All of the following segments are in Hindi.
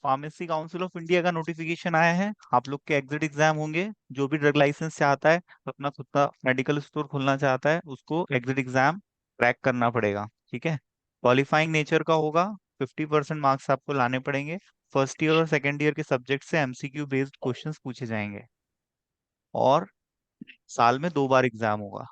फार्मेसी काउंसिल ऑफ इंडिया का नोटिफिकेशन आया है। आप लोग के एग्जिट एग्जाम होंगे। जो भी ड्रग लाइसेंस चाहता है, अपना खुद का मेडिकल स्टोर खोलना चाहता है, उसको एग्जिट एग्जाम क्रैक करना पड़ेगा। ठीक है। क्वालिफाइंग नेचर का होगा। 50% मार्क्स आपको लाने पड़ेंगे। फर्स्ट ईयर और सेकेंड ईयर के सब्जेक्ट से एमसीक्यू बेस्ड क्वेश्चंस पूछे जाएंगे। और साल में 2 बार एग्जाम होगा।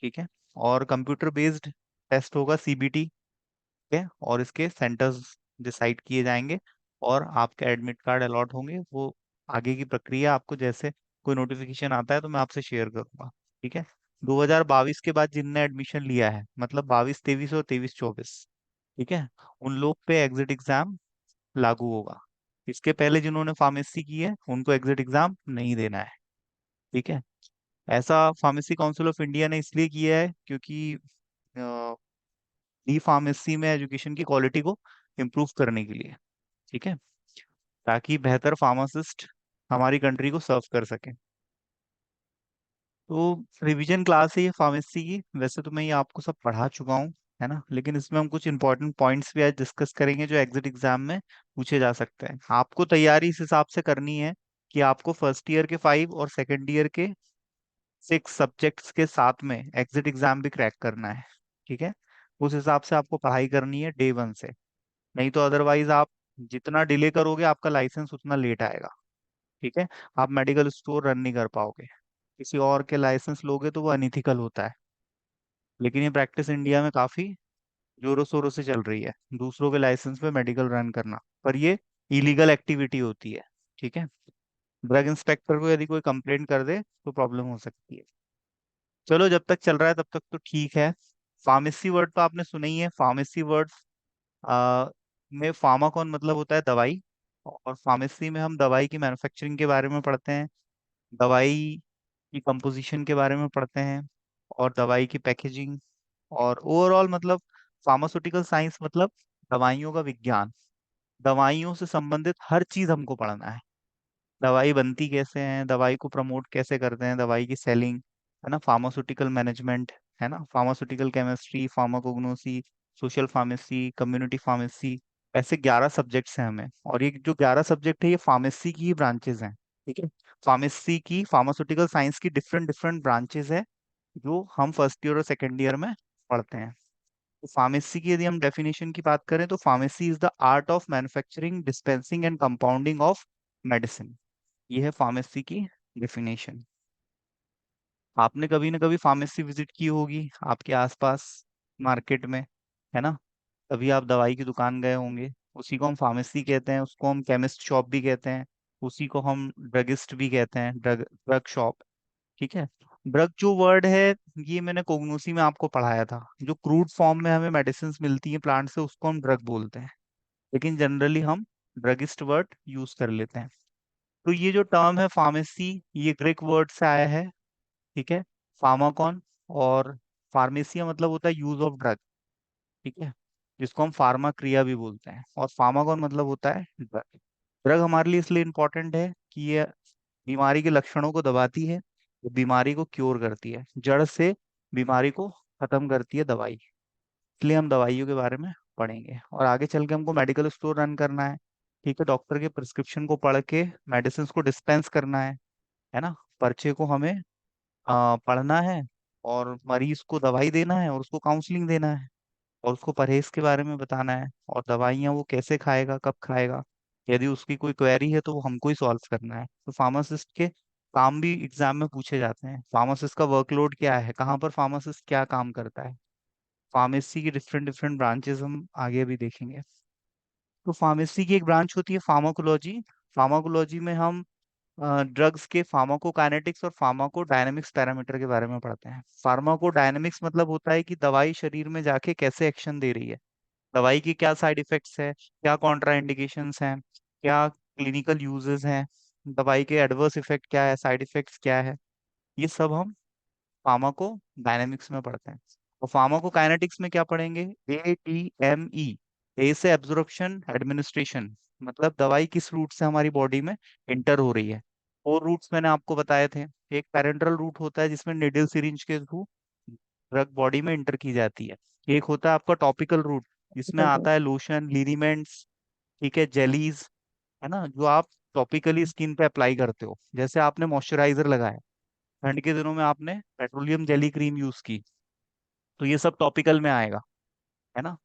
ठीक है। और कंप्यूटर बेस्ड टेस्ट होगा, सीबीटी। ठीक है। और इसके सेंटर्स डिसाइड किए जाएंगे। और आपके एडमिट कार्ड अलॉट होंगे। वो आगे की प्रक्रिया आपको जैसे कोई नोटिफिकेशन आता है तो मैं आपसे शेयर करूंगा। ठीक है। 2022 के बाद जिनने एडमिशन लिया है, मतलब 22-23 और 23-24, ठीक है, उन लोग पे एग्जिट एग्जाम लागू होगा। इसके पहले जिन्होंने फार्मेसी की है उनको एग्जिट एग्जाम नहीं देना है। ठीक है। ऐसा फार्मेसी काउंसिल ऑफ इंडिया ने इसलिए किया है क्योंकि डी फार्मेसी में एजुकेशन की क्वालिटी को इम्प्रूव करने के लिए। ठीक है। ताकि बेहतर फार्मासिस्ट हमारी कंट्री को सर्व कर सके। तो रिवीजन क्लास है ये फार्मेसी की। वैसे तो मैं ये आपको सब पढ़ा चुका हूँ, है ना, लेकिन इसमें हम कुछ इंपॉर्टेंट पॉइंट्स भी आज डिस्कस करेंगे जो एग्जिट एग्जाम में पूछे जा सकते हैं। आपको तैयारी इस हिसाब से करनी है कि आपको फर्स्ट ईयर के 5 और सेकेंड ईयर के 6 सब्जेक्ट्स के साथ में एग्जिट एग्जाम भी क्रैक करना है। ठीक है। उस हिसाब से आपको पढ़ाई करनी है डे 1 से। नहीं तो अदरवाइज आप जितना डिले करोगे आपका लाइसेंस उतना लेट आएगा। ठीक है। आप मेडिकल स्टोर रन नहीं कर पाओगे। किसी और के लाइसेंस लोगे तो वो अनइथिकल होता है। लेकिन ये प्रैक्टिस इंडिया में काफी जोरों शोरों से चल रही है, दूसरों के लाइसेंस पे मेडिकल रन करना, पर ये इलीगल एक्टिविटी होती है। ठीक है। ड्रग इंस्पेक्टर को यदि कोई कंप्लेंट कर दे तो प्रॉब्लम हो सकती है। चलो, जब तक चल रहा है तब तक तो ठीक है। फार्मेसी वर्ड तो आपने सुना ही है। फार्मेसी वर्ड में फार्माकॉन मतलब होता है दवाई। और फार्मेसी में हम दवाई की मैन्युफैक्चरिंग के बारे में पढ़ते हैं, दवाई की कंपोजिशन के बारे में पढ़ते हैं, और दवाई की पैकेजिंग, और ओवरऑल मतलब फार्मास्यूटिकल साइंस मतलब दवाइयों का विज्ञान। दवाइयों से संबंधित हर चीज हमको पढ़ना है। दवाई बनती कैसे है, दवाई को प्रमोट कैसे करते हैं, दवाई की सेलिंग, है ना, फार्मास्यूटिकल मैनेजमेंट, है ना, pharmaceutical chemistry, pharmacognosy, social pharmacy, community pharmacy. ऐसे 11 सब्जेक्ट्स हैं हमें, और ये जो 11 सब्जेक्ट है ये फार्मेसी की ही ब्रांचेस हैं। ठीक है। फार्मेसी की, फार्मास्यूटिकल साइंस की डिफरेंट डिफरेंट ब्रांचेस है जो हम फर्स्ट ईयर और सेकेंड ईयर में पढ़ते हैं। तो फार्मेसी की यदि हम डेफिनेशन की बात करें तो pharmacy is the art of manufacturing, dispensing and compounding of medicine. ये है फार्मेसी की डेफिनेशन। आपने कभी ना कभी फार्मेसी विजिट की होगी आपके आसपास मार्केट में, है ना। कभी आप दवाई की दुकान गए होंगे। उसी को हम फार्मेसी कहते हैं, उसको हम केमिस्ट शॉप भी कहते हैं, उसी को हम ड्रगिस्ट भी कहते हैं, ड्रग ड्रग शॉप। ठीक है। ड्रग जो वर्ड है ये मैंने कोग्नोसी में आपको पढ़ाया था। जो क्रूड फॉर्म में हमें मेडिसिन मिलती है प्लांट से उसको हम ड्रग बोलते हैं। लेकिन जनरली हम ड्रगिस्ट वर्ड यूज कर लेते हैं। तो ये जो टर्म है फार्मेसी, ये ग्रीक वर्ड से आया है। ठीक है। फार्माकॉन और फार्मेसिया मतलब होता है यूज ऑफ ड्रग। ठीक है। जिसको हम फार्मा क्रिया भी बोलते हैं, और फार्माकॉन मतलब होता है ड्रग। ड्रग हमारे लिए इसलिए इम्पोर्टेंट है कि ये बीमारी के लक्षणों को दबाती है, ये बीमारी को क्योर करती है, जड़ से बीमारी को खत्म करती है दवाई। इसलिए हम दवाइयों के बारे में पढ़ेंगे, और आगे चल के हमको मेडिकल स्टोर रन करना है। ठीक है। डॉक्टर के प्रिस्क्रिप्शन को पढ़ के मेडिसिन को डिस्पेंस करना है ना। पर्चे को हमें पढ़ना है, और मरीज को दवाई देना है, और उसको काउंसलिंग देना है, और उसको परहेज के बारे में बताना है, और दवाइयाँ वो कैसे खाएगा, कब खाएगा। यदि उसकी कोई क्वेरी है तो वो हमको ही सॉल्व करना है। तो फार्मासिस्ट के काम भी एग्जाम में पूछे जाते हैं। फार्मासिस्ट का वर्कलोड क्या है, कहाँ पर फार्मासिस्ट क्या काम करता है। फार्मेसी की डिफरेंट डिफरेंट ब्रांचेस हम आगे भी देखेंगे। तो फार्मेसी की एक ब्रांच होती है फार्माकोलॉजी। फार्माकोलॉजी में हम ड्रग्स के फार्माकोकाइनेटिक्स और फार्माकोडायनेमिक्स पैरामीटर के बारे में पढ़ते हैं। फार्माकोडायनेमिक्स मतलब होता है कि दवाई शरीर में जाके कैसे एक्शन दे रही है, दवाई की क्या साइड इफेक्ट्स है, क्या कॉन्ट्रा इंडिकेशंस हैं, क्या क्लिनिकल यूजेस हैं, दवाई के एडवर्स इफेक्ट क्या है, साइड इफेक्ट्स क्या है। ये सब हम फार्माकोडायनेमिक्स में पढ़ते हैं। और फार्माकोकाइनेटिक्स में क्या पढ़ेंगे, ADME। ए से एब्जॉर्प्शन, एडमिनिस्ट्रेशन, मतलब दवाई किस रूट से हमारी बॉडी में इंटर हो रही है। 4 रूट्स मैंने आपको बताए थे। एक पैरेंटल रूट होता है जिसमें निडल सिरिंज के थ्रू ड्रग बॉडी में इंटर की जाती है। एक होता है आपका टॉपिकल रूट, जिसमें आता है लोशन, लिनीमेंट्स, ठीक है, जेलीज, है ना, जो आप टॉपिकली स्किन पे अप्लाई करते हो। जैसे आपने मॉइस्चराइजर लगाया, ठंड के दिनों में आपने पेट्रोलियम जेली क्रीम यूज की, तो ये सब टॉपिकल में आएगा, है ना।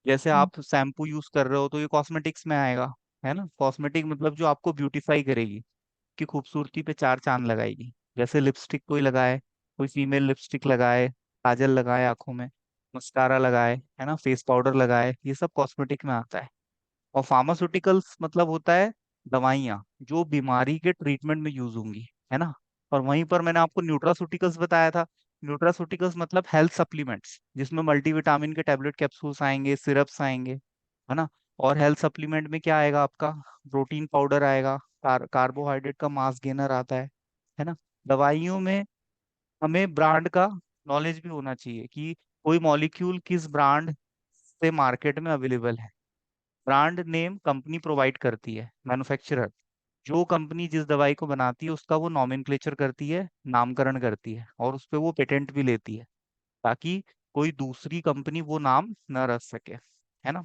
जैसे हम्म। आप शैम्पू यूज कर रहे हो तो ये कॉस्मेटिक्स में आएगा, है ना। कॉस्मेटिक मतलब जो आपको ब्यूटीफाई करेगी, की खूबसूरती पे चार चांद लगाएगी। जैसे लिपस्टिक कोई लगाए, कोई फीमेल लिपस्टिक लगाए, काजल लगाए आंखों में, मस्कारा लगाए, है ना, फेस पाउडर लगाए, ये सब कॉस्मेटिक में आता है। और फार्मास्यूटिकल्स मतलब होता है दवाइयाँ जो बीमारी के ट्रीटमेंट में यूज होंगी, है ना। और वहीं पर मैंने आपको न्यूट्रास्यूटिकल्स बताया था। न्यूट्रास्यूटिकल्स मतलब हेल्थ सप्लीमेंट्स, जिसमें मल्टीविटामिन के टैबलेट कैप्सूल्स आएंगे, सिरप्स आएंगे, है ना। और हेल्थ सप्लीमेंट में क्या आएगा आपका, प्रोटीन पाउडर आएगा, कार्बोहाइड्रेट का मास गेनर आता है ना। दवाइयों में हमें ब्रांड का नॉलेज भी होना चाहिए कि कोई मॉलिक्यूल किस ब्रांड से मार्केट में अवेलेबल है। ब्रांड नेम कंपनी प्रोवाइड करती है, मैन्युफैक्चरर। जो कंपनी जिस दवाई को बनाती है उसका वो नॉमेनक्लेचर करती है, नामकरण करती है, और उस पे वो पेटेंट भी लेती है, ताकि कोई दूसरी कंपनी वो नाम न रख सके, है ना।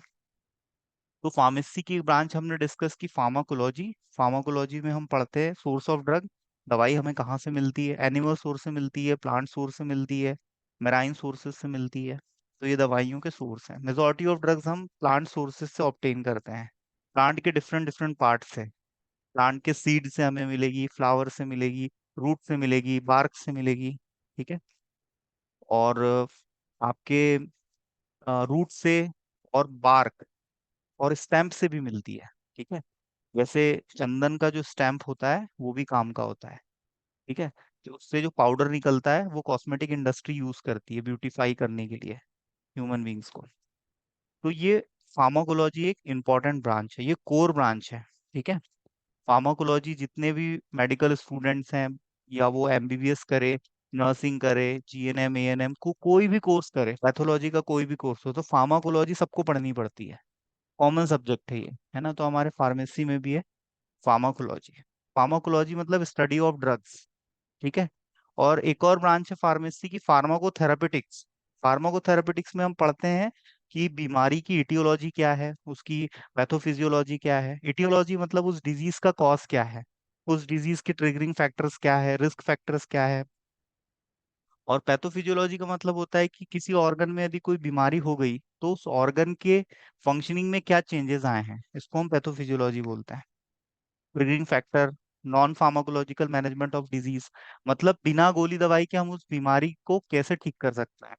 तो फार्मेसी की ब्रांच हमने डिस्कस की, फार्माकोलॉजी। फार्माकोलॉजी में हम पढ़ते हैं सोर्स ऑफ ड्रग, दवाई हमें कहाँ से मिलती है। एनिमल सोर्स से मिलती है, प्लांट सोर्स से मिलती है, मेराइन सोर्सेज से मिलती है। तो ये दवाइयों के सोर्स हैं। मेजॉरिटी ऑफ ड्रग्स हम प्लांट सोर्सेज से ऑब्टेन करते हैं, प्लांट के डिफरेंट डिफरेंट पार्ट से। प्लांट के सीड से हमें मिलेगी, फ्लावर से मिलेगी, रूट से मिलेगी, बार्क से मिलेगी, ठीक है। और आपके रूट से और बार्क और स्टैम्प से भी मिलती है, ठीक है। वैसे चंदन का जो स्टैम्प होता है वो भी काम का होता है, ठीक है। तो उससे जो पाउडर निकलता है वो कॉस्मेटिक इंडस्ट्री यूज करती है ब्यूटीफाई करने के लिए ह्यूमन बींग्स को। तो ये फार्माकोलॉजी एक इम्पॉर्टेंट ब्रांच है, ये कोर ब्रांच है, ठीक है। फार्माकोलॉजी जितने भी मेडिकल स्टूडेंट्स हैं, या वो एमबीबीएस करे, नर्सिंग करे, जीएनएम एएनएम को कोई भी कोर्स करे, पैथोलॉजी का कोई भी कोर्स हो, तो फार्माकोलॉजी सबको पढ़नी पड़ती है। कॉमन सब्जेक्ट है ये, है ना। तो हमारे फार्मेसी में भी है फार्माकोलॉजी। फार्माकोलॉजी मतलब स्टडी ऑफ ड्रग्स, ठीक है। और एक और ब्रांच है फार्मेसी की, फार्माकोथेरापेटिक्स। फार्माकोथेरापेटिक्स में हम पढ़ते हैं कि बीमारी की इटियोलॉजी क्या है, उसकी पैथोफिजियोलॉजी क्या है। इटियोलॉजी मतलब उस डिजीज का कॉज क्या है, उस डिजीज के ट्रिगरिंग फैक्टर्स क्या है, रिस्क फैक्टर्स क्या है। और पैथोफिजियोलॉजी का मतलब होता है कि किसी ऑर्गन में यदि कोई बीमारी हो गई तो उस ऑर्गन के फंक्शनिंग में क्या चेंजेस आए हैं, इसको हम पैथोफिजियोलॉजी बोलते हैं। Triggering factor, non pharmacological management of disease, मतलब बिना गोली दवाई के हम उस बीमारी को कैसे ठीक कर सकते हैं,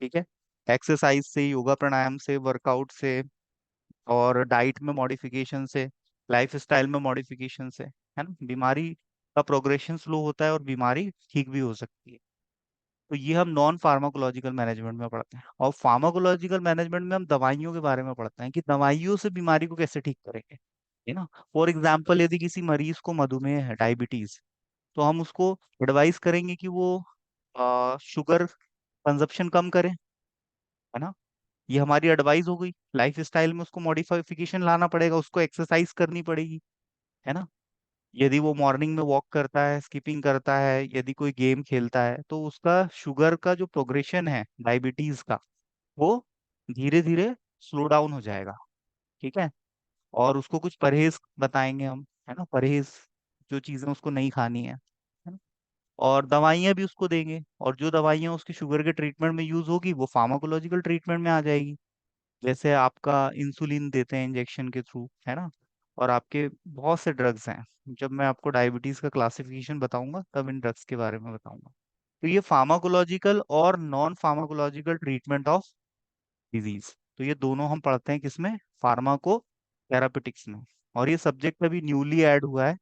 ठीक है। एक्सरसाइज से, योगा प्राणायाम से, वर्कआउट से, और डाइट में मॉडिफिकेशन से, लाइफ स्टाइल में मॉडिफिकेशन से, है ना, बीमारी का प्रोग्रेशन स्लो होता है और बीमारी ठीक भी हो सकती है। तो ये हम नॉन फार्माकोलॉजिकल मैनेजमेंट में पढ़ते हैं। और फार्माकोलॉजिकल मैनेजमेंट में हम दवाइयों के बारे में पढ़ते हैं कि दवाइयों से बीमारी को कैसे ठीक करेंगे, है ना। फॉर एग्जाम्पल यदि किसी मरीज को मधुमेह है, डायबिटीज, तो हम उसको एडवाइस करेंगे कि वो शुगर कंजप्शन कम करे, है ना। ये हमारी एडवाइस हो गई। लाइफ स्टाइल में उसको मॉडिफिकेशन लाना पड़ेगा, उसको एक्सरसाइज करनी पड़ेगी, है ना। यदि वो मॉर्निंग में वॉक करता है, स्किपिंग करता है, यदि कोई गेम खेलता है, तो उसका शुगर का जो प्रोग्रेशन है डायबिटीज का, वो धीरे धीरे स्लो डाउन हो जाएगा, ठीक है। और उसको कुछ परहेज बताएंगे हम, है ना, परहेज, जो चीजें उसको नहीं खानी है ना। और दवाइयाँ भी उसको देंगे, और जो दवाइयाँ उसकी शुगर के ट्रीटमेंट में यूज होगी वो फार्माकोलॉजिकल ट्रीटमेंट में आ जाएगी। जैसे आपका इंसुलिन देते हैं इंजेक्शन के थ्रू, है ना। और आपके बहुत से ड्रग्स हैं, जब मैं आपको डायबिटीज का क्लासिफिकेशन बताऊंगा तब इन ड्रग्स के बारे में बताऊंगा। तो ये फार्माकोलॉजिकल और non pharmacological treatment of disease, तो ये दोनों हम पढ़ते हैं किसमें, फार्माको थेरापेटिक्स में। और ये सब्जेक्ट अभी न्यूली ऐड हुआ है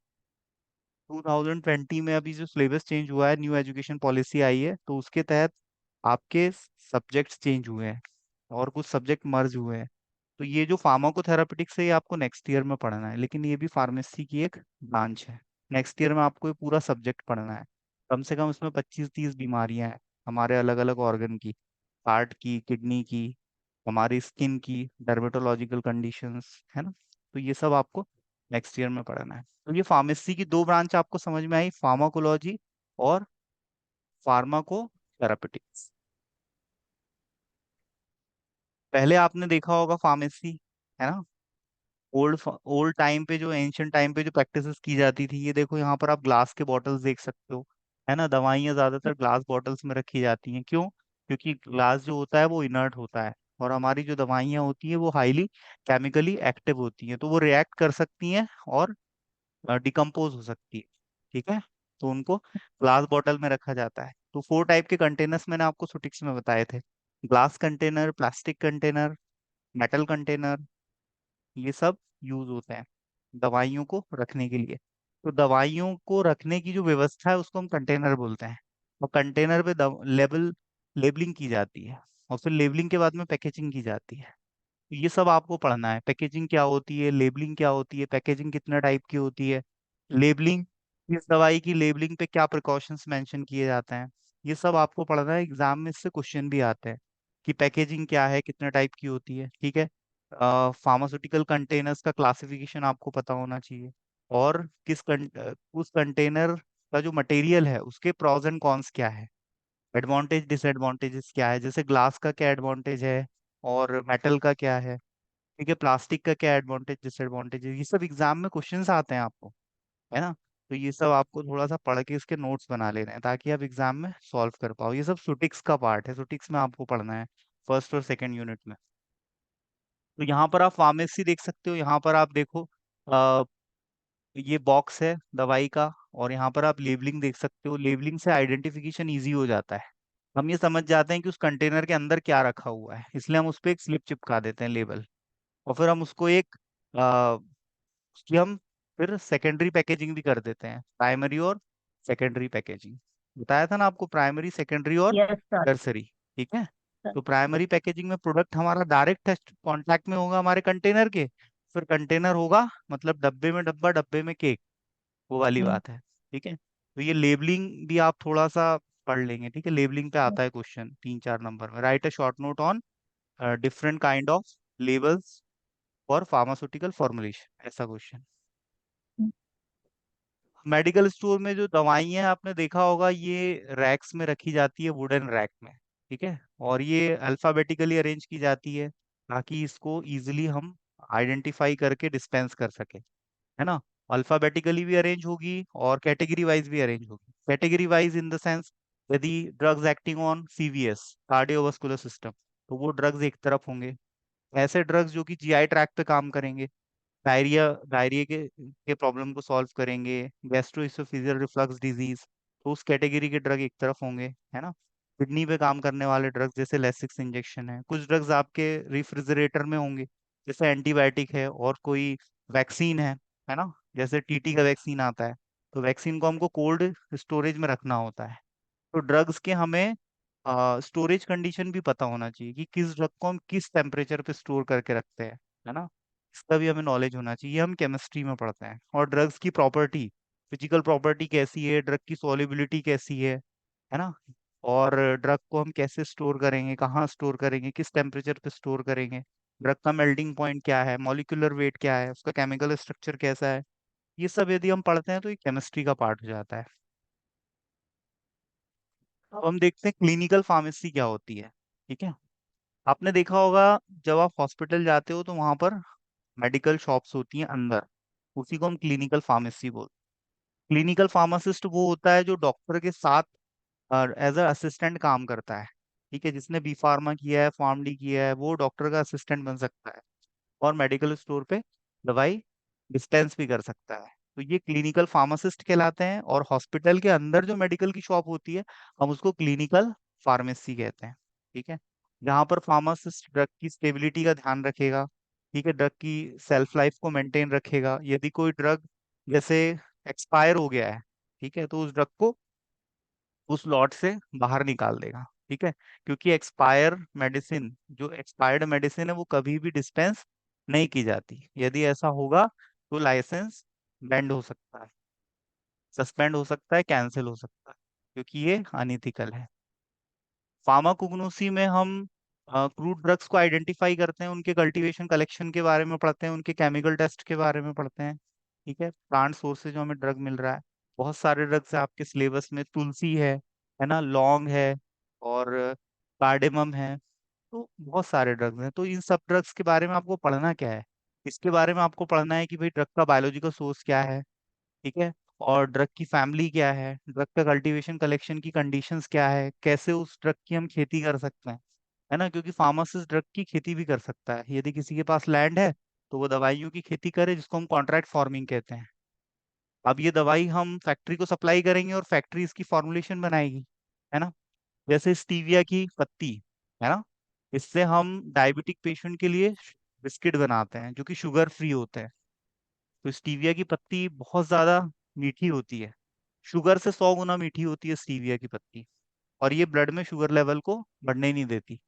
2020 में, अभी जो सिलेबस चेंज हुआ है, न्यू एजुकेशन पॉलिसी आई है, तो उसके तहत आपके सब्जेक्ट्स चेंज हुए हैं और कुछ सब्जेक्ट मर्ज हुए हैं। तो ये जो फार्माकोथेरापेटिक्स है ये आपको नेक्स्ट ईयर में पढ़ना है, लेकिन ये भी फार्मेसी की एक ब्रांच है। नेक्स्ट ईयर में आपको ये पूरा सब्जेक्ट पढ़ना है। कम से कम इसमें 25-30 बीमारियां हैं हमारे अलग अलग ऑर्गन की, हार्ट की, किडनी की, हमारी स्किन की, डर्मेटोलॉजिकल कंडीशंस, है ना। तो ये सब आपको नेक्स्ट ईयर में पढ़ना है। तो ये फार्मेसी की दो ब्रांच आपको समझ में आई, फार्माकोलॉजी और फार्माकोथेरापेटिक्स। पहले आपने देखा होगा फार्मेसी, है ना, ओल्ड टाइम पे जो एंशियंट टाइम पे जो प्रैक्टिसेस की जाती थी, ये देखो यहाँ पर आप ग्लास के बॉटल्स देख सकते हो, है ना। दवाइयाँ ज्यादातर ग्लास बॉटल्स में रखी जाती हैं, क्यों? क्योंकि ग्लास जो होता है वो इनर्ट होता है, और हमारी जो दवाइयाँ होती हैं वो हाईली केमिकली एक्टिव होती हैं, तो वो रिएक्ट कर सकती हैं और डिकम्पोज हो सकती है, ठीक है। तो उनको ग्लास बॉटल में रखा जाता है। तो 4 टाइप के कंटेनर्स मैंने आपको सुटिक्स में बताए थे: glass container, plastic container, metal container. ये सब यूज होते हैं दवाइयों को रखने के लिए। तो दवाइयों को रखने की जो व्यवस्था है उसको हम कंटेनर बोलते हैं। और कंटेनर पे लेबलिंग की जाती है, और फिर लेबलिंग के बाद में पैकेजिंग की जाती है। तो ये सब आपको पढ़ना है, पैकेजिंग क्या होती है, लेबलिंग क्या होती है, पैकेजिंग कितने टाइप की होती है, लेबलिंग, इस दवाई की लेबलिंग पे क्या प्रिकॉशंस मेंशन किए जाते हैं। ये सब आपको पढ़ना है, एग्जाम में इससे क्वेश्चन भी आते हैं कि पैकेजिंग क्या है, कितने टाइप की होती है, ठीक है। फार्मास्यूटिकल कंटेनर्स का क्लासिफिकेशन आपको पता होना चाहिए, और उस कंटेनर का जो मटेरियल है उसके प्रोज एंड कॉन्स क्या है, एडवांटेज डिसएडवांटेजेस क्या है, जैसे ग्लास का क्या एडवांटेज है और मेटल का क्या है, ठीक है, प्लास्टिक का क्या एडवांटेज डिसएडवांटेज है। ये सब एग्जाम में क्वेश्चंस आते हैं आपको, है ना। तो ये सब आपको थोड़ा सा पढ़ के इसके नोट्स बना लेने हैं ताकि आप एग्जाम में सॉल्व कर पाओ। ये सब सुटिक्स का पार्ट है, सुटिक्स में आपको पढ़ना है फर्स्ट और सेकंड यूनिट में। तो यहाँ पर आप फार्मेसी देख सकते हो, यहाँ पर आप देखो, आ, ये बॉक्स है दवाई का, और यहाँ पर आप लेबलिंग देख सकते हो। लेबलिंग से आइडेंटिफिकेशन इजी हो जाता है, हम ये समझ जाते हैं कि उस कंटेनर के अंदर क्या रखा हुआ है, इसलिए हम उस पर एक स्लिप चिपका देते हैं, लेबल। और फिर हम उसको एक उसकी हम फिर सेकेंडरी पैकेजिंग भी कर देते हैं, प्राइमरी और सेकेंडरी पैकेजिंग। बताया था ना आपको, प्राइमरी, सेकेंडरी और यस सर। टर्सरी, ठीक है। तो प्राइमरी पैकेजिंग में प्रोडक्ट हमारा डायरेक्ट कांटेक्ट में होगा हमारे कंटेनर के, फिर कंटेनर होगा मतलब डब्बे में डब्बा, डब्बे में केक, वो वाली बात है, ठीक है। तो ये लेबलिंग भी आप थोड़ा सा पढ़ लेंगे, ठीक है। लेबलिंग पे आता है क्वेश्चन 3-4 नंबर में, right a short note on different kind of labels for pharmaceutical formulation, ऐसा क्वेश्चन। मेडिकल स्टोर में जो दवाइयाँ आपने देखा होगा, ये रैक्स में रखी जाती है, वुडन रैक में, ठीक है। और ये अल्फाबेटिकली अरेंज की जाती है ताकि इसको इजीली हम आइडेंटिफाई करके डिस्पेंस कर सके, है ना। अल्फाबेटिकली भी अरेंज होगी और कैटेगरी वाइज भी अरेंज होगी। Category wise in the sense, यदि drugs acting on CVS, cardiovascular system, तो वो ड्रग्स एक तरफ होंगे। ऐसे ड्रग्स जो कि जीआई ट्रैक पे काम करेंगे, डायरिया डायरिया के प्रॉब्लम को सॉल्व करेंगे, गैस्ट्रोइसोफेजियल रिफ्लक्स डिजीज, तो उस कैटेगरी के ड्रग एक तरफ होंगे, है ना। किडनी पे काम करने वाले ड्रग्स जैसे लेसिक्स इंजेक्शन है, कुछ ड्रग्स आपके रिफ्रिजरेटर में होंगे, जैसे एंटीबायोटिक है, और कोई वैक्सीन है ना, जैसे टीटी का वैक्सीन आता है, तो वैक्सीन को हमको कोल्ड स्टोरेज में रखना होता है। तो ड्रग्स के हमें स्टोरेज कंडीशन भी पता होना चाहिए कि किस ड्रग को हम किस टेम्परेचर पे स्टोर करके रखते हैं, है ना। इसका भी हमें नॉलेज होना चाहिए, हम केमिस्ट्री में पढ़ते हैं। और ड्रग्स की प्रॉपर्टी, फिजिकल प्रॉपर्टी कैसी है, ड्रग की सॉल्युबिलिटी कैसी है ना। और ड्रग को हम कैसे स्टोर करेंगे, कहाँ स्टोर करेंगे, किस टेम्परेचर पे स्टोर करेंगे, ड्रग का मेल्टिंग पॉइंट क्या है, मॉलिक्यूलर वेट क्या है, उसका केमिकल स्ट्रक्चर कैसा है, ये सब यदि हम पढ़ते हैं तो ये केमिस्ट्री का पार्ट हो जाता है। अब हम देखते हैं क्लिनिकल फार्मेसी क्या होती है, ठीक है। आपने देखा होगा, जब आप हॉस्पिटल जाते हो तो वहां पर मेडिकल शॉप्स होती हैं अंदर, उसी को हम क्लिनिकल फार्मेसी बोलते हैं। क्लिनिकल फार्मासिस्ट वो होता है जो डॉक्टर के साथ एज अ असिस्टेंट काम करता है, ठीक है। जिसने बी फार्मा किया है, फार्म डी किया है, वो डॉक्टर का असिस्टेंट बन सकता है, और मेडिकल स्टोर पे दवाई डिस्पेंस भी कर सकता है। तो ये क्लिनिकल फार्मासिस्ट कहलाते हैं, और हॉस्पिटल के अंदर जो मेडिकल की शॉप होती है, हम उसको क्लिनिकल फार्मेसी कहते हैं, ठीक है। जहाँ पर फार्मासिस्ट ड्रग की स्टेबिलिटी का ध्यान रखेगा, ठीक है, ड्रग की सेल्फ लाइफ को मेंटेन रखेगा। यदि कोई ड्रग जैसे एक्सपायर हो गया है, ठीक है, तो उस ड्रग को उस लॉट से बाहर निकाल देगा, ठीक है। क्योंकि जो एक्सपायर्ड मेडिसिन है वो कभी भी डिस्पेंस नहीं की जाती, यदि ऐसा होगा तो लाइसेंस बैंड हो सकता है, सस्पेंड हो सकता है, कैंसिल हो सकता है, क्योंकि ये अनइथिकल है। फार्माकोग्नोसी में हम क्रूड ड्रग्स को आइडेंटिफाई करते हैं, उनके कल्टीवेशन कलेक्शन के बारे में पढ़ते हैं, उनके केमिकल टेस्ट के बारे में पढ़ते हैं, ठीक है। प्लांट सोर्स से जो हमें ड्रग मिल रहा है, बहुत सारे ड्रग्स है आपके सिलेबस में, तुलसी है ना, लौंग है, और कार्डेमम है। तो बहुत सारे ड्रग्स हैं, तो इन सब ड्रग्स के बारे में आपको पढ़ना क्या है, इसके बारे में आपको पढ़ना है कि भाई ड्रग का बायोलॉजिकल सोर्स क्या है, ठीक है, और ड्रग की फैमिली क्या है, ड्रग का कल्टीवेशन कलेक्शन की कंडीशंस क्या है, कैसे उस ड्रग की हम खेती कर सकते हैं, है ना, क्योंकि फार्मासिस्ट ड्रग की खेती भी कर सकता है। यदि किसी के पास लैंड है तो वो दवाइयों की खेती करे, जिसको हम कॉन्ट्रैक्ट फार्मिंग कहते हैं। अब ये दवाई हम फैक्ट्री को सप्लाई करेंगे और फैक्ट्री इसकी फॉर्मुलेशन बनाएगी, है ना। जैसे स्टीविया की पत्ती, है ना, इससे हम डायबिटिक पेशेंट के लिए बिस्किट बनाते हैं जो कि शुगर फ्री होते हैं। तो स्टीविया की पत्ती बहुत ज्यादा मीठी होती है, शुगर से 100 गुना मीठी होती है स्टीविया की पत्ती, और ये ब्लड में शुगर लेवल को बढ़ने ही नहीं देती।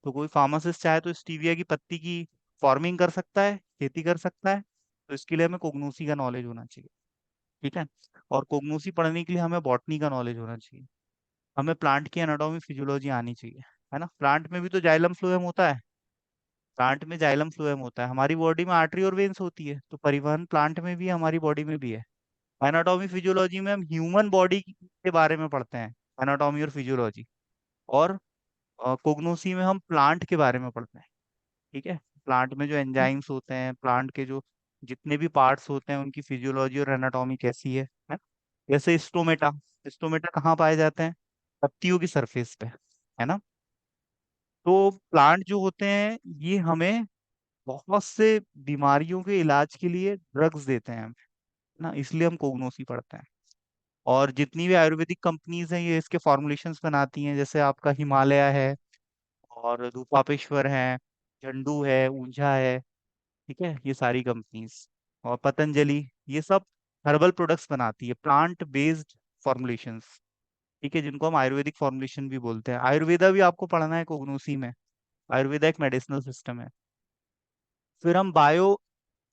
तो कोई फार्मासिस्ट चाहे तो स्टीविया की पत्ती की फार्मिंग कर सकता है, खेती कर सकता है। तो इसके लिए हमें कोगनोसी का नॉलेज होना चाहिए, ठीक है। और कोगनोसी पढ़ने के लिए हमें बॉटनी का नॉलेज होना चाहिए। हमें प्लांट की एनाटॉमी फिजियोलॉजी आनी चाहिए, है ना। प्लांट में भी तो जाइलम फ्लोएम होता है, प्लांट में जाइलम फ्लोएम होता है। हमारी बॉडी में आर्टरी और वेन्स होती है, तो परिवहन प्लांट में भी है, हमारी बॉडी में भी है। एनाटॉमी फिजियोलॉजी में हम ह्यूमन बॉडी के बारे में पढ़ते हैं, एनाटॉमी और फिजियोलॉजी। और कोगनोसी में हम प्लांट के बारे में पढ़ते हैं, ठीक है। प्लांट में जो एंजाइम्स होते हैं, प्लांट के जो जितने भी पार्ट्स होते हैं, उनकी फिजियोलॉजी और एनाटॉमी कैसी है। जैसे स्टोमेटा, स्टोमेटा कहाँ पाए जाते हैं? पत्तियों की सरफेस पे, है ना। तो प्लांट जो होते हैं ये हमें बहुत से बीमारियों के इलाज के लिए ड्रग्स देते हैं, है ना, इसलिए हम कोगनोसी पढ़ते हैं। और जितनी भी आयुर्वेदिक कंपनीज हैं ये इसके फॉर्मुलेशंस बनाती हैं, जैसे आपका हिमालय है, और धूपापेश्वर है, झंडू है, ऊंझा है, ठीक है, ये सारी कंपनीज, और पतंजलि, ये सब हर्बल प्रोडक्ट्स बनाती है, प्लांट बेस्ड फॉर्मुलेशंस, ठीक है, जिनको हम आयुर्वेदिक फॉर्मुलेशन भी बोलते हैं। आयुर्वेदा भी आपको पढ़ना है कोगनोसी में। आयुर्वेदा एक मेडिसिनल सिस्टम है। फिर हम बायो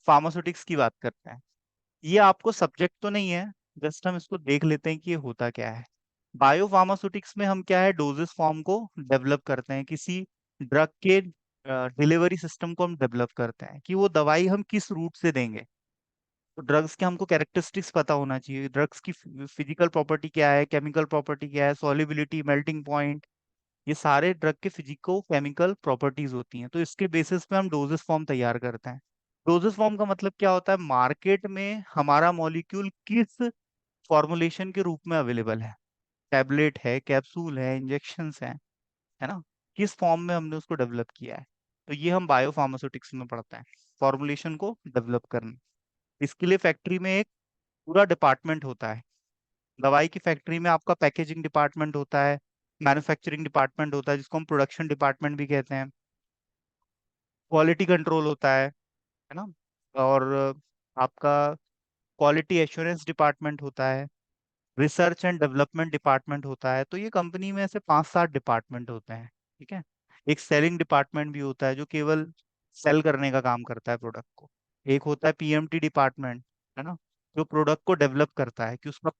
फार्मास्यूटिक्स की बात करते हैं। ये आपको सब्जेक्ट तो नहीं है, जस्ट हम इसको देख लेते हैं कि ये होता क्या है। बायो फार्मास्यूटिक्स में हम क्या है, डोजेस फॉर्म को डेवलप करते हैं, किसी ड्रग के डिलीवरी सिस्टम को हम डेवलप करते हैं कि वो दवाई हम किस रूट से देंगे। तो ड्रग्स के हमको कैरेक्टरिस्टिक्स पता होना चाहिए, ड्रग्स की फिजिकल प्रॉपर्टी क्या है, केमिकल प्रॉपर्टी क्या है, सॉल्युबिलिटी, मेल्टिंग पॉइंट, ये सारे ड्रग के फिजिको केमिकल प्रॉपर्टीज होती हैं। तो इसके बेसिस पे हम डोजेस फॉर्म तैयार करते हैं। डोजेस फॉर्म का मतलब क्या होता है? मार्केट में हमारा मॉलिक्यूल किस फॉर्मुलेशन के रूप में अवेलेबल है, टैबलेट है, कैप्सूल है, इंजेक्शंस है ना, किस फॉर्म में हमने उसको डेवलप किया है। तो ये हम बायो फार्मास्यूटिक्स में पढ़ते हैं, फॉर्मुलेशन को डेवलप करना। इसके लिए फैक्ट्री में एक पूरा डिपार्टमेंट होता है। दवाई की फैक्ट्री में आपका पैकेजिंग डिपार्टमेंट होता है, मैन्युफैक्चरिंग डिपार्टमेंट होता है जिसको हम प्रोडक्शन डिपार्टमेंट भी कहते हैं, क्वालिटी कंट्रोल होता है ना, और आपका क्वालिटी एश्योरेंस डिपार्टमेंट होता है, रिसर्च एंड डेवलपमेंट डिपार्टमेंट होता है। तो ये कंपनी में से 5-7 डिपार्टमेंट होते हैं, ठीक है। एक सेलिंग डिपार्टमेंट भी होता है जो केवल सेल करने का काम करता है प्रोडक्ट को। एक होता है पीएमटी डिपार्टमेंट, है ना, जो प्रोडक्ट को डेवलप करता है कि उसका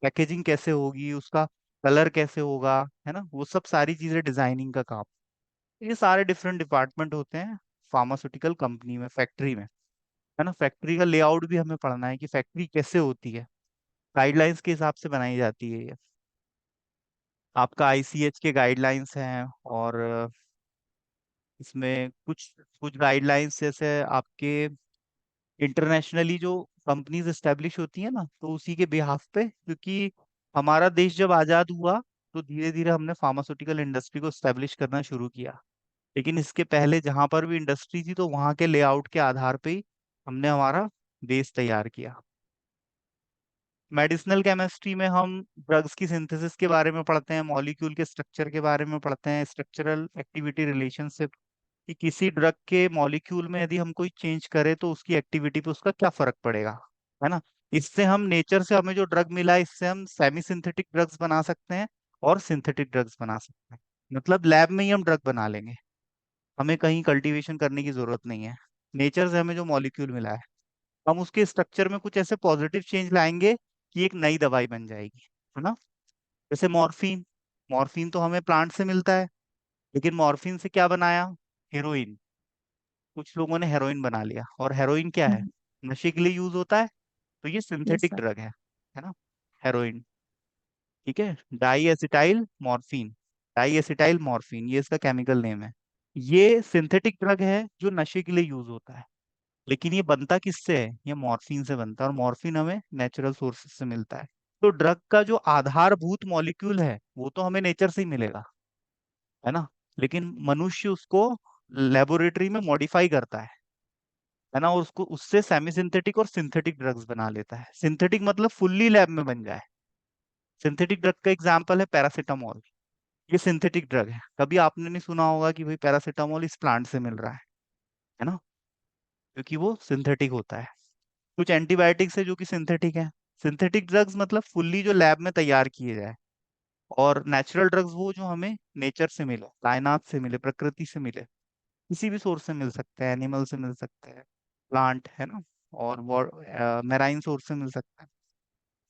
पैकेजिंग कैसे होगी, उसका कलर कैसे होगा, है ना, वो सब सारी चीजें डिजाइनिंग का काम। ये सारे डिफरेंट डिपार्टमेंट होते हैं फार्मास्यूटिकल कंपनी में, फैक्ट्री में, है ना। फैक्ट्री का लेआउट भी हमें पढ़ना है कि फैक्ट्री कैसे होती है, गाइडलाइंस के हिसाब से बनाई जाती है ये। आपका आईसीएच के गाइडलाइंस हैं, और इसमें कुछ कुछ गाइडलाइंस जैसे आपके इंटरनेशनली जो कंपनीज एस्टेब्लिश होती है ना, तो उसी के बिहाफ पे, क्योंकि हमारा देश जब आजाद हुआ तो धीरे धीरे हमने फार्मास्यूटिकल इंडस्ट्री को एस्टेब्लिश करना शुरू किया। लेकिन इसके पहले जहां पर भी इंडस्ट्री थी तो वहां के लेआउट के आधार पे ही हमने हमारा बेस तैयार किया। मेडिसिनल केमिस्ट्री में हम ड्रग्स की सिंथेसिस के बारे में पढ़ते हैं, मॉलिक्यूल के स्ट्रक्चर के बारे में पढ़ते हैं, स्ट्रक्चरल एक्टिविटी रिलेशनशिप, कि किसी ड्रग के मॉलिक्यूल में यदि हम कोई चेंज करें तो उसकी एक्टिविटी पे उसका क्या फर्क पड़ेगा, है ना। इससे हम नेचर से हमें जो ड्रग मिला है इससे हम सेमी सिंथेटिक ड्रग्स बना सकते हैं और सिंथेटिक ड्रग्स बना सकते हैं। मतलब लैब में ही हम ड्रग बना लेंगे, हमें कहीं कल्टीवेशन करने की जरूरत नहीं है। नेचर से हमें जो मॉलिक्यूल मिला है, हम उसके स्ट्रक्चर में कुछ ऐसे पॉजिटिव चेंज लाएंगे कि एक नई दवाई बन जाएगी, है ना। जैसे मॉर्फिन, मॉर्फिन तो हमें प्लांट से मिलता है, लेकिन मॉर्फिन से क्या बनाया? हेरोइन। कुछ लोगों ने हेरोइन बना लिया, और हेरोइन क्या है? नशे के लिए यूज होता है, तो ये यस सिंथेटिक सर। ड्रग है ना, हेरोइन, ठीक है। Di acetyl morphine, di acetyl morphine ये इसका केमिकल नेम है। ये सिंथेटिक ड्रग है जो नशे के लिए यूज होता है। लेकिन ये बनता किससे है? ये मॉर्फिन से बनता है, और मॉर्फिन हमें नेचुरल सोर्सेज से मिलता है। तो ड्रग का जो आधारभूत मॉलिक्यूल है वो तो हमें नेचर से ही मिलेगा, है ना। लेकिन मनुष्य उसको लेबोरेटरी में मॉडिफाई करता है ना, और उसको उससे सेमी सिंथेटिक और सिंथेटिक ड्रग्स बना लेता है। सिंथेटिक मतलब फुल्ली लैब में बन जाए। सिंथेटिक ड्रग का एग्जांपल है पैरासिटामोल। ये सिंथेटिक ड्रग है। कभी आपने नहीं सुना होगा कि भाई पैरासिटामोल इस प्लांट से मिल रहा है ना, क्योंकि वो सिंथेटिक होता है। कुछ एंटीबायोटिक्स है जो कि सिंथेटिक है। सिंथेटिक ड्रग्स मतलब फुल्ली जो लैब में तैयार किए जाए। और नेचुरल ड्रग्स वो जो हमें नेचर से मिले, कायनात से मिले, प्रकृति से मिले, किसी भी सोर्स से मिल सकते हैं, एनिमल से मिल सकते हैं, प्लांट है ना, और मेराइन सोर्स से मिल सकता है।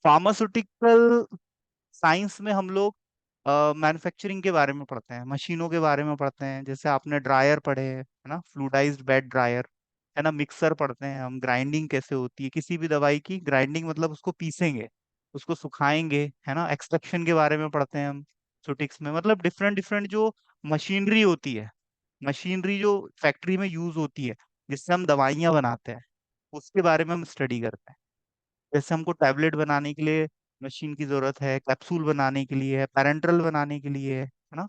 फार्मास्यूटिकल साइंस में हम लोग मैन्युफैक्चरिंग के बारे में पढ़ते हैं, मशीनों के बारे में पढ़ते हैं। जैसे आपने ड्रायर पढ़े है ना, फ्लूडाइज्ड बेड ड्रायर, है ना। मिक्सर पढ़ते हैं हम, ग्राइंडिंग कैसे होती है किसी भी दवाई की। ग्राइंडिंग मतलब उसको पीसेंगे, उसको सुखाएंगे, है ना। एक्सट्रैक्शन के बारे में पढ़ते हैं हम सुटिक्स में। मतलब डिफरेंट डिफरेंट जो मशीनरी होती है, मशीनरी जो फैक्ट्री में यूज होती है, जिससे हम दवाइयाँ बनाते हैं, उसके बारे में हम स्टडी करते हैं। जैसे हमको टैबलेट बनाने के लिए मशीन की जरूरत है, कैप्सूल बनाने के लिए है, पैरेंट्रल बनाने के लिए है ना।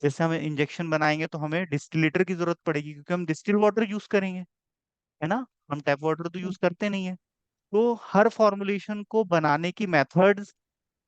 जैसे हमें इंजेक्शन बनाएंगे तो हमें डिस्टिलेटर की जरूरत पड़ेगी, क्योंकि हम डिस्टिल वाटर यूज करेंगे, है ना। हम टैप वाटर तो यूज करते नहीं है। तो हर फॉर्मुलेशन को बनाने की मेथड्स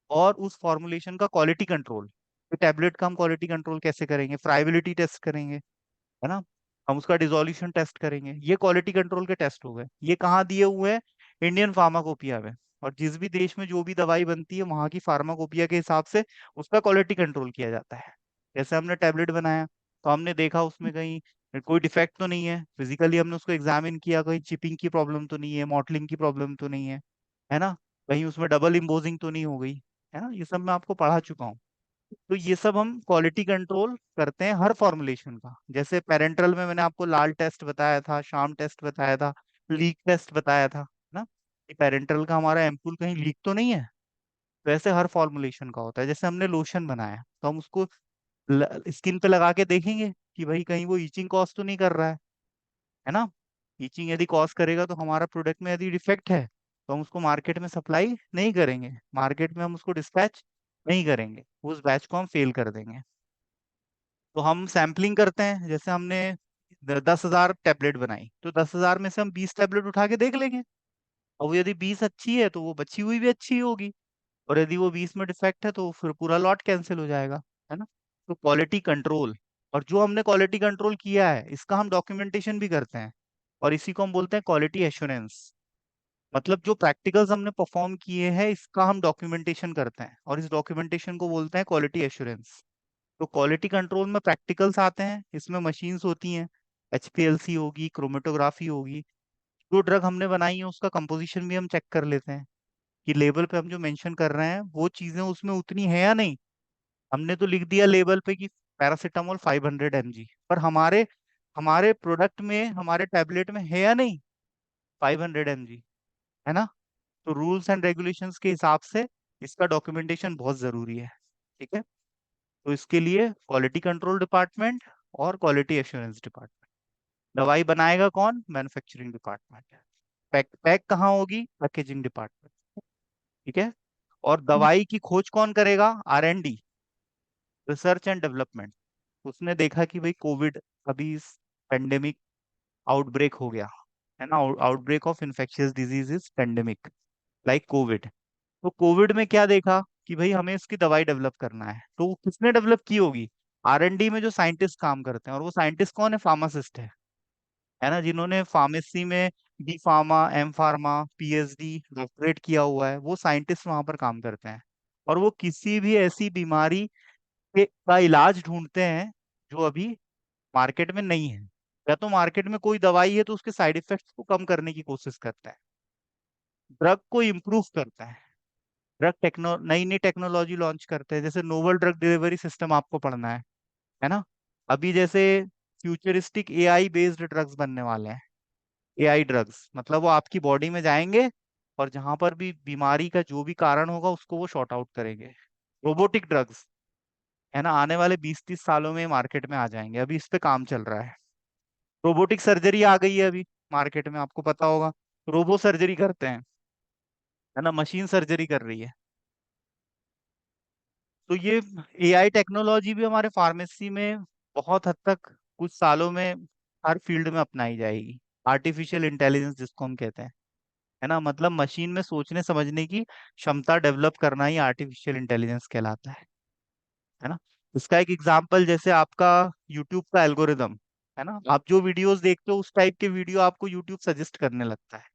और उस फॉर्मुलेशन का क्वालिटी कंट्रोल, तो टैबलेट का हम क्वालिटी कंट्रोल कैसे करेंगे? फ्राइबिलिटी टेस्ट करेंगे, है ना। हम उसका डिसोल्यूशन टेस्ट करेंगे। ये क्वालिटी कंट्रोल के टेस्ट हो गए। ये कहाँ दिए हुए हैं? इंडियन फार्माकोपिया में। और जिस भी देश में जो भी दवाई बनती है वहां की फार्माकोपिया के हिसाब से उसका क्वालिटी कंट्रोल किया जाता है। जैसे हमने टैबलेट बनाया तो हमने देखा उसमें कहीं कोई डिफेक्ट तो नहीं है, फिजिकली हमने उसको एग्जामिन किया, कहीं चिपिंग की प्रॉब्लम तो नहीं है, मॉटलिंग की प्रॉब्लम तो नहीं है ना। कहीं उसमें डबल इम्पोजिंग तो नहीं हो गई, है ना। ये सब मैं आपको पढ़ा चुका हूँ। तो ये सब हम क्वालिटी कंट्रोल करते हैं हर फॉर्मुलेशन का। जैसे पेरेंट्रल में मैंने आपको लाल टेस्ट बताया था, शाम टेस्ट बताया था, लीक टेस्ट बताया था ना, कि पेरेंट्रल का हमारा एम्पूल कहीं लीक तो नहीं है। वैसे हर फॉर्मुलेशन का होता है। जैसे हमने लोशन बनाया तो हम उसको स्किन पे लगा के देखेंगे कि भाई कहीं वो ईचिंग कॉज तो नहीं कर रहा है ना। ईचिंग यदि कॉज करेगा तो हमारा प्रोडक्ट में यदि डिफेक्ट है तो हम उसको मार्केट में सप्लाई नहीं करेंगे, मार्केट में हम उसको डिस्पैच नहीं करेंगे, उस बैच को हम फेल कर देंगे। तो हम सैम्पलिंग करते हैं। जैसे हमने 10,000 टैबलेट बनाई तो 10,000 में से हम 20 टैबलेट उठा के देख लेंगे। और वो यदि 20 अच्छी है तो वो बची हुई भी अच्छी होगी। और यदि वो 20 में डिफेक्ट है तो फिर पूरा लॉट कैंसिल हो जाएगा, है ना। तो क्वालिटी कंट्रोल, और जो हमने क्वालिटी कंट्रोल किया है इसका हम डॉक्यूमेंटेशन भी करते हैं। और इसी को हम बोलते हैं क्वालिटी एश्योरेंस। मतलब जो प्रैक्टिकल्स हमने परफॉर्म किए हैं इसका हम डॉक्यूमेंटेशन करते हैं, और इस डॉक्यूमेंटेशन को बोलते हैं क्वालिटी एश्योरेंस। तो क्वालिटी कंट्रोल में प्रैक्टिकल्स आते हैं, इसमें मशीन्स होती हैं, एचपीएलसी होगी, क्रोमेटोग्राफी होगी। जो ड्रग हमने बनाई है उसका कंपोजिशन भी हम चेक कर लेते हैं कि लेबल पे हम जो मेंशन कर रहे हैं वो चीजें उसमें उतनी है या नहीं। हमने तो लिख दिया लेबल पे कि पैरासिटामोल 500 mg, पर हमारे हमारे प्रोडक्ट में, हमारे टैबलेट में है या नहीं 500 mg, है ना। तो रूल्स एंड रेगुलेशंस के हिसाब से इसका डॉक्यूमेंटेशन बहुत जरूरी है। ठीक है। तो इसके लिए क्वालिटी कंट्रोल डिपार्टमेंट और क्वालिटी एश्योरेंस डिपार्टमेंट। दवाई बनाएगा कौन? Manufacturing department. पैक पैक कहाँ होगी? Packaging department. ठीक है। और दवाई की खोज कौन करेगा? R&D, research and development. उसने देखा कि भाई कोविड, अभी पेंडेमिक आउटब्रेक हो गया, है ना। Outbreak of infectious diseases pandemic like Covid. तो कोविड में क्या देखा कि भाई हमें इसकी दवाई डेवलप करना है, तो वो किसने डेवलप की होगी? R&D में जो साइंटिस्ट काम करते हैं। और वो साइंटिस्ट कौन है? फार्मासिस्ट है ना, जिन्होंने फार्मेसी में B pharma, M pharma, PhD, doctorate किया हुआ है, वो साइंटिस्ट वहां पर काम करते हैं। और वो किसी भी ऐसी बीमारी का इलाज ढूंढते हैं जो अभी मार्केट में नहीं है, या तो मार्केट में कोई दवाई है तो उसके साइड इफेक्ट्स को कम करने की कोशिश करता है, ड्रग को इम्प्रूव करता है। ड्रग टेक्नो नई नई टेक्नोलॉजी लॉन्च करते हैं। जैसे नोवल ड्रग डिलीवरी सिस्टम आपको पढ़ना है ना। अभी जैसे फ्यूचरिस्टिक AI बेस्ड ड्रग्स बनने वाले हैं। AI ड्रग्स मतलब वो आपकी बॉडी में जाएंगे और जहां पर भी बीमारी का जो भी कारण होगा उसको वो शॉर्ट आउट करेंगे। रोबोटिक ड्रग्स, है ना, आने वाले 20-30 सालों में मार्केट में आ जाएंगे। अभी इस पे काम चल रहा है। रोबोटिक सर्जरी आ गई है अभी, मार्केट में, आपको पता होगा। रोबो सर्जरी करते हैं, है ना, मशीन सर्जरी कर रही है। तो ये एआई टेक्नोलॉजी भी हमारे फार्मेसी में बहुत हद तक कुछ सालों में हर फील्ड में अपनाई जाएगी। आर्टिफिशियल इंटेलिजेंस जिसको हम कहते हैं, है ना, मतलब मशीन में सोचने समझने की क्षमता डेवलप करना ही आर्टिफिशियल इंटेलिजेंस कहलाता है ना। इसका एक एग्जांपल जैसे आपका यूट्यूब का एल्गोरिदम, है ना, आप जो वीडियोस देखते हो उस टाइप के वीडियो आपको यूट्यूब सजेस्ट करने लगता है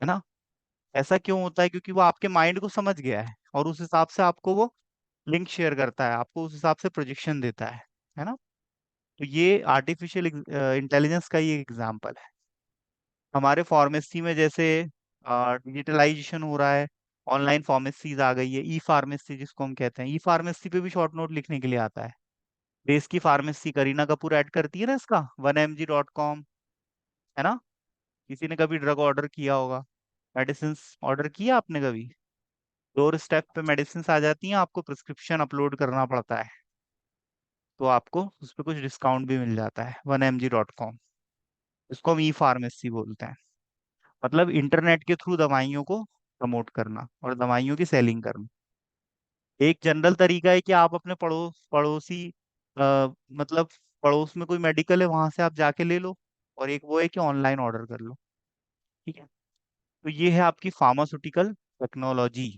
ना। ऐसा क्यों होता है? क्योंकि वो आपके माइंड को समझ गया है और उस हिसाब से आपको वो लिंक शेयर करता है, आपको उस हिसाब से प्रोजेक्शन देता है ना। तो ये आर्टिफिशियल इंटेलिजेंस का ये एग्जांपल है। हमारे फार्मेसी में जैसे डिजिटलाइजेशन हो रहा है, ऑनलाइन फार्मेसीज आ गई है, ई फार्मेसी जिसको हम कहते हैं, ई फार्मेसी पे भी शॉर्ट नोट लिखने के लिए आता है। देश की फार्मेसी करीना कपूर ऐड करती है ना इसका, 1mg.com, है ना। किसी ने कभी ड्रग ऑर्डर किया होगा, मेडिसिन ऑर्डर किया आपने कभी? डोर स्टेप पे मेडिसिन आ जाती हैं, आपको प्रिस्क्रिप्शन अपलोड करना पड़ता है, तो आपको उस पर कुछ डिस्काउंट भी मिल जाता है, 1mg.com। इसको हम ई फार्मेसी बोलते हैं। मतलब इंटरनेट के थ्रू दवाइयों को प्रमोट करना और दवाइयों की सेलिंग करना। एक जनरल तरीका है कि आप अपने पड़ोसी मतलब पड़ोस में कोई मेडिकल है, वहां से आप जाके ले लो। और एक वो है कि ऑनलाइन ऑर्डर कर लो। ठीक है। तो ये है आपकी फार्मास्यूटिकल टेक्नोलॉजी।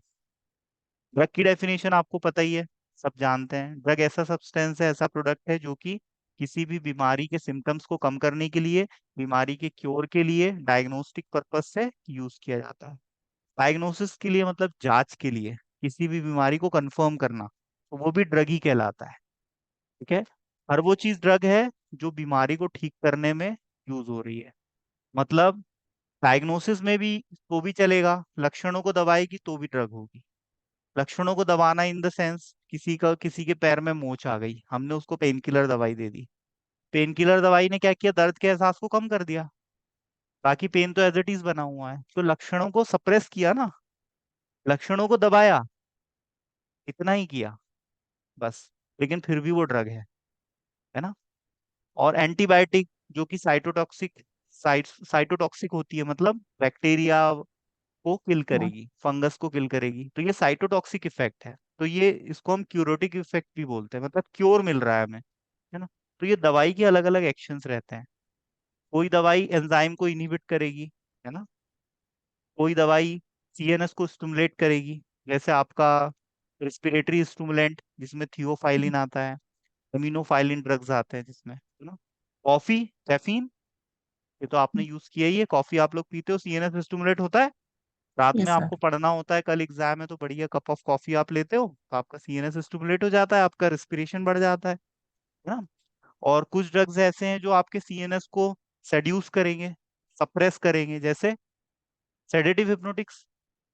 ड्रग की डेफिनेशन आपको पता ही है, सब जानते हैं। ड्रग ऐसा सब्सटेंस है, ऐसा प्रोडक्ट है जो कि किसी भी बीमारी के सिम्टम्स को कम करने के लिए, बीमारी के क्योर के लिए, डायग्नोस्टिक पर्पस से यूज किया जाता है। डायग्नोसिस के लिए मतलब जांच के लिए, किसी भी बीमारी को कंफर्म करना, तो वो भी ड्रग ही कहलाता है। ठीक है। हर वो चीज ड्रग है जो बीमारी को ठीक करने में यूज हो रही है। मतलब डायग्नोसिस में भी तो भी चलेगा, लक्षणों को दबाएगी तो भी ड्रग होगी। लक्षणों को दबाना इन द सेंस, किसी के पैर में मोच आ गई, हमने उसको पेन किलर दवाई दे दी। पेन किलर दवाई ने क्या किया? दर्द के एहसास को कम कर दिया, बाकी पेन तो एज इट इज बना हुआ है। तो लक्षणों को सप्रेस किया ना, लक्षणों को दबाया, इतना ही किया बस, लेकिन फिर भी वो ड्रग है ना। और एंटीबायोटिक जो कि साइटोटॉक्सिक होती है, मतलब बैक्टीरिया को किल हाँ। करेगी, फंगस को किल करेगी, तो ये साइटोटॉक्सिक इफेक्ट है। तो ये इसको हम क्यूरेटिव इफेक्ट भी बोलते हैं, मतलब क्योर मिल रहा है हमें, है ना। तो ये दवाई के अलग अलग एक्शंस रहते हैं। कोई दवाई एंजाइम को इनहिबिट करेगी, है ना। कोई दवाई सीएनएस को स्टिमुलेट करेगी, जैसे आपका रेस्पिरेटरी स्टिमुलेंट जिसमें थियोफाइलिन आता है, एमिनोफाइलिन ड्रग्स आते हैं जिसमें, है ना। कॉफी, कैफीन, ये तो आपने यूज किया ही है, कॉफी आप लोग पीते हो, सीएनएस स्टिमुलेट होता है। रात में यस सर। आपको पढ़ना होता है, कल एग्जाम है, तो बढ़िया कप ऑफ कॉफी आप लेते हो, तो आपका सीएनएस स्टिमुलेट हो जाता है, आपका रेस्पिरेशन बढ़ जाता है ना। और कुछ ड्रग्स ऐसे हैं जो आपके सीएनएस को सेड्यूस करेंगे, सप्रेस करेंगे, जैसे सेडेटिव हिप्नोटिक्स,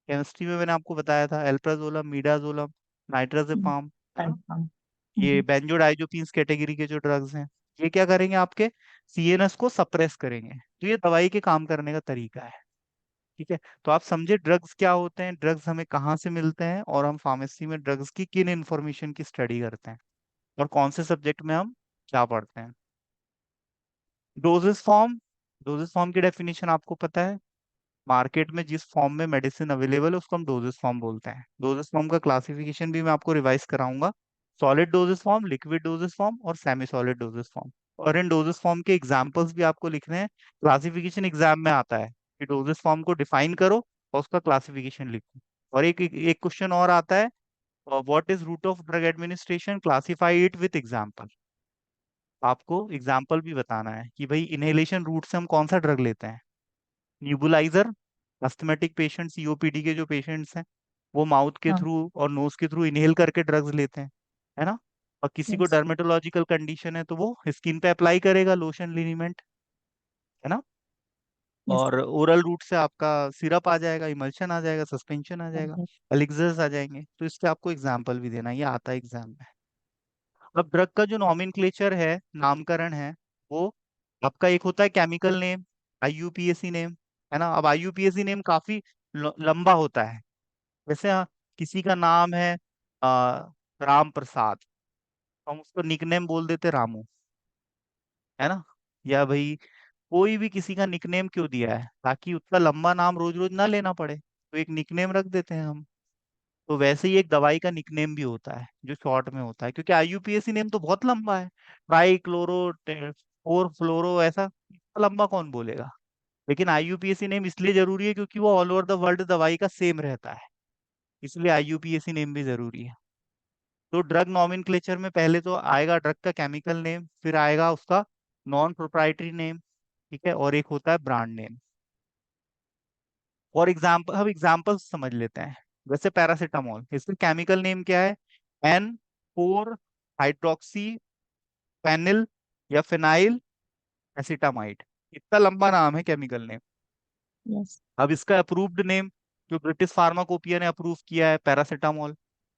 केमिस्ट्री में मैंने आपको बताया था, एल्प्राजोलम, मिडाजोलम, नाइट्राजेपाम, है ना। कंफर्म। ये बेंजोडाइजोपिन्स कैटेगरी के जो ड्रग्स हैं, ये क्या करेंगे? आपके सीएनएस को सप्रेस करेंगे। तो ये दवाई के काम करने का तरीका है। ठीक है। तो आप समझे ड्रग्स क्या होते हैं, ड्रग्स हमें कहाँ से मिलते हैं, और हम फार्मेसी में ड्रग्स की किन इंफॉर्मेशन की स्टडी करते हैं, और कौन से सब्जेक्ट में हम क्या पढ़ते हैं। डोजेस फॉर्म, डोजेस फॉर्म की डेफिनेशन आपको पता है। मार्केट में जिस फॉर्म में मेडिसिन अवेलेबल है उसको हम डोजेस फॉर्म बोलते हैं। डोजेस फॉर्म का क्लासिफिकेशन भी मैं आपको रिवाइज कराऊंगा। Solid doses form, liquid dosage form और सेमी सॉलिड डोजेस फॉर्म। और इन डोजेस फॉर्म के एग्जांपल्स भी आपको लिखने हैं। क्लासिफिकेशन एग्जाम में आता है कि डोजेस फॉर्म को डिफाइन करो और उसका क्लासिफिकेशन लिखो। और एक क्वेश्चन और आता है, what is route of drug administration, classify it with example. आपको एग्जाम्पल भी बताना है कि भाई इनहेलेशन रूट से हम कौन सा ड्रग लेते हैं। न्यूबुलाइजर, अस्थमेटिक पेशेंट, सीओपीडी के जो पेशेंट्स हैं, वो माउथ के हाँ। थ्रू और नोज के थ्रू इनहेल करके ड्रग्स लेते हैं, है ना। और किसी को यस। डर्मेटोलॉजिकल कंडीशन है तो वो स्किन पे अप्लाई करेगा लोशन, लिनीमेंट, है ना। यस। और ओरल रूट से आपका सिरप आ जाएगा, इमल्शन आ जाएगा, सस्पेंशन आ जाएगा, एलिक्सर्स आ जाएंगे। तो इसके आपको एग्जाम्पल भी देना है, ये आता है एग्जाम में। अब ड्रग का जो नॉमेनक्लेचर है, नामकरण है, वो आपका एक होता है केमिकल नेम, आईयूपीएसी नेम, है ना। अब आईयूपीएसी नेम काफी लंबा होता है। जैसे किसी का नाम है राम प्रसाद, तो हम उसको निकनेम बोल देते रामू, है ना। या भाई कोई भी किसी का निकनेम क्यों दिया है? ताकि उतना लंबा नाम रोज रोज ना लेना पड़े, तो एक निकनेम रख देते हैं हम। तो वैसे ही एक दवाई का निकनेम भी होता है जो शॉर्ट में होता है, क्योंकि आईयूपीएसी नेम तो बहुत लंबा है, ट्राई क्लोरो फोर फ्लोरो, ऐसा लंबा कौन बोलेगा। लेकिन आईयूपीएसी नेम इसलिए जरूरी है क्योंकि वो ऑल ओवर द वर्ल्ड दवाई का सेम रहता है, इसलिए आईयूपीएसी नेम भी जरूरी है। तो ड्रग नॉमेनक्लेचर में पहले तो आएगा ड्रग का केमिकल नेम, फिर आएगा उसका नॉन प्रोप्राइटरी नेम, ठीक है, और एक होता है ब्रांड नेम। फॉर एग्जाम्पल, हम एग्जाम्पल समझ लेते हैं। वैसे पैरासीटामोल, इसका केमिकल नेम क्या है? N4 हाइड्रोक्सी फेनिल या फिनाइल एसिटामाइड। इतना लंबा नाम है केमिकल नेम। यस। अब इसका अप्रूव्ड नेम जो ब्रिटिश फार्माकोपिया ने अप्रूव किया है, पैरासीटामोल।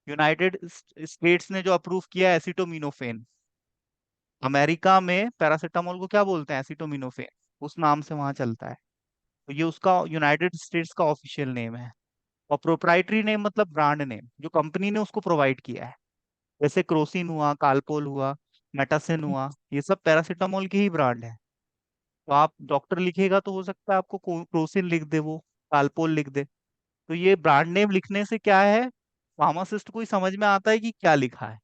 यूनाइटेड स्टेट्स ने जो अप्रूव किया है, एसिटोमिनोफेन। अमेरिका में पैरासीटामोल को क्या बोलते हैं? एसिटोमिनोफेन, उस नाम से वहां चलता है। तो ये उसका यूनाइटेड स्टेट्स का ऑफिशियल नेम है। और प्रोप्राइटरी नेम मतलब ब्रांड नेम जो कंपनी ने उसको प्रोवाइड किया है। जैसे क्रोसिन हुआ, कालपोल हुआ, मेटासिन हुआ, ये सब पैरासीटामोल की ही ब्रांड है। तो आप डॉक्टर लिखेगा तो हो सकता है आपको क्रोसिन लिख दे, वो कालपोल लिख दे। तो ये ब्रांड नेम लिखने से क्या है, फार्मासिस्ट को ही समझ में आता है कि क्या लिखा है,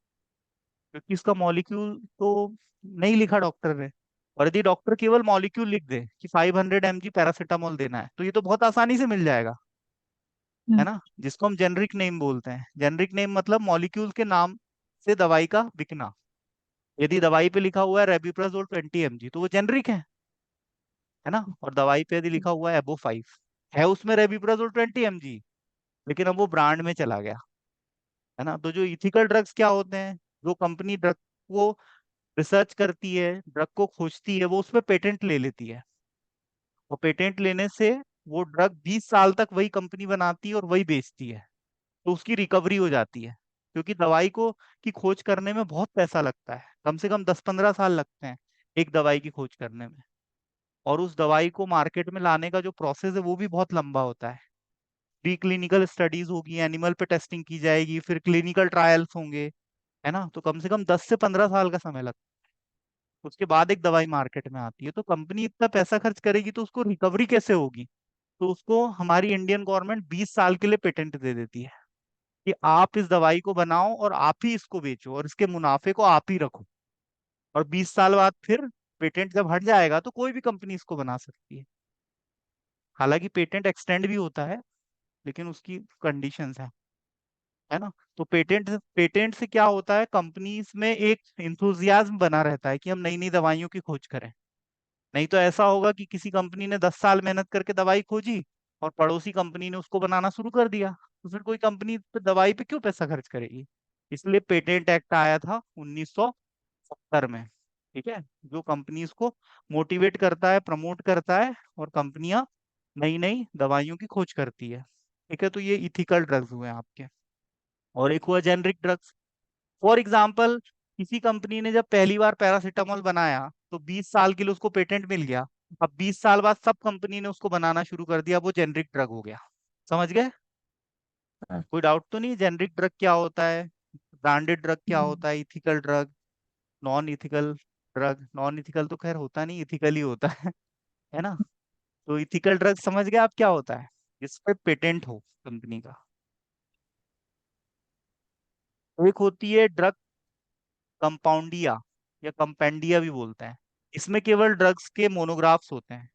क्योंकि इसका मॉलिक्यूल तो नहीं लिखा डॉक्टर ने। और यदि डॉक्टर केवल मॉलिक्यूल लिख दे कि 500 mg पैरासीटामोल देना है, तो ये तो बहुत आसानी से मिल जाएगा, है ना। जिसको हम जेनरिक नेम बोलते हैं। जेनरिक नेम मतलब मॉलिक्यूल के नाम से दवाई का बिकना। यदि दवाई पे लिखा हुआ है रेबिप्राजोल 20 mg, तो वो जेनरिक है ना। और दवाई पे यदि लिखा हुआ है एबो 5, है उसमें रेबिप्राजोल 20 mg, लेकिन अब वो ब्रांड में चला गया, है ना। तो जो इथिकल ड्रग्स क्या होते हैं, जो कंपनी ड्रग को रिसर्च करती है, ड्रग को खोजती है, वो उस पर पेटेंट ले लेती है। और पेटेंट लेने से वो ड्रग 20 साल तक वही कंपनी बनाती है और वही बेचती है। तो उसकी रिकवरी हो जाती है, क्योंकि दवाई को की खोज करने में बहुत पैसा लगता है, कम से कम 10-15 साल लगते हैं एक दवाई की खोज करने में। और उस दवाई को मार्केट में लाने का जो प्रोसेस है वो भी बहुत लंबा होता है। प्री क्लिनिकल स्टडीज होगी, एनिमल पे टेस्टिंग की जाएगी, फिर क्लिनिकल ट्रायल्स होंगे, है ना। तो कम से कम 10 से 15 साल का समय लगता है, उसके बाद एक दवाई मार्केट में आती है। तो कंपनी इतना पैसा खर्च करेगी तो उसको रिकवरी कैसे होगी? तो उसको हमारी इंडियन गवर्नमेंट 20 साल के लिए पेटेंट दे देती है कि आप इस दवाई को बनाओ और आप ही इसको बेचो और इसके मुनाफे को आप ही रखो। और 20 साल बाद फिर पेटेंट जब हट जाएगा तो कोई भी कंपनी इसको बना सकती है। हालांकि पेटेंट एक्सटेंड भी होता है, लेकिन उसकी कंडीशंस है ना। तो पेटेंट पेटेंट से क्या होता है, कंपनीज में एक इंथुजियाज्म बना रहता है कि हम नई नई दवाइयों की खोज करें। नहीं तो ऐसा होगा कि किसी कंपनी ने 10 साल मेहनत करके दवाई खोजी और पड़ोसी कंपनी ने उसको बनाना शुरू कर दिया, तो फिर कोई कंपनी पे दवाई पे क्यों पैसा खर्च करेगी। इसलिए पेटेंट एक्ट आया था 1970 में, ठीक है, जो कंपनीज को मोटिवेट करता है, प्रमोट करता है, और कंपनियां नई नई दवाइयों की खोज करती है। ठीक है, तो ये इथिकल ड्रग्स हुए आपके। और एक हुआ जेनरिक ड्रग्स। फॉर एग्जाम्पल, किसी कंपनी ने जब पहली बार पैरासीटामोल बनाया तो 20 साल के लिए उसको पेटेंट मिल गया। अब 20 साल बाद सब कंपनी ने उसको बनाना शुरू कर दिया, वो जेनरिक ड्रग हो गया। समझ गए? कोई डाउट तो नहीं? जेनरिक ड्रग क्या होता है, ब्रांडेड ड्रग क्या होता है, ethical drug, non ethical drug. Non ethical तो खैर होता नहीं, इथिकल ही होता है ना। तो इथिकल ड्रग समझ गए आप क्या होता है, जिस पे पेटेंट हो कंपनी का। एक होती है ड्रग कंपाउंडिया, या कंपेंडिया भी बोलते हैं। इसमें केवल ड्रग्स के मोनोग्राफ्स होते हैं,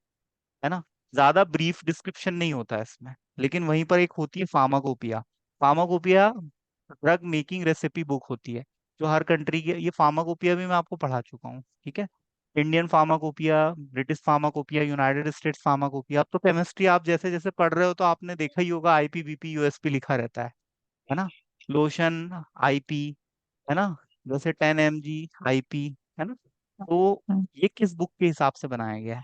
है ना। ज्यादा ब्रीफ डिस्क्रिप्शन नहीं होता है इसमें। लेकिन वहीं पर एक होती है pharmacopoeia. Pharmacopoeia drug making recipe book होती है, जो हर कंट्री के, ये फार्माकोपिया भी मैं आपको पढ़ा चुका हूँ, ठीक है। Indian pharmacopoeia, British pharmacopoeia, United states pharmacopoeia. अब तो केमिस्ट्री आप जैसे जैसे पढ़ रहे हो तो आपने देखा ही होगा, आईपी, बीपी, यूएसपी लिखा रहता है ना। लोशन आईपी, है ना। जैसे 10 mg आईपी, है ना। तो ये किस बुक के हिसाब से बनाया गया है?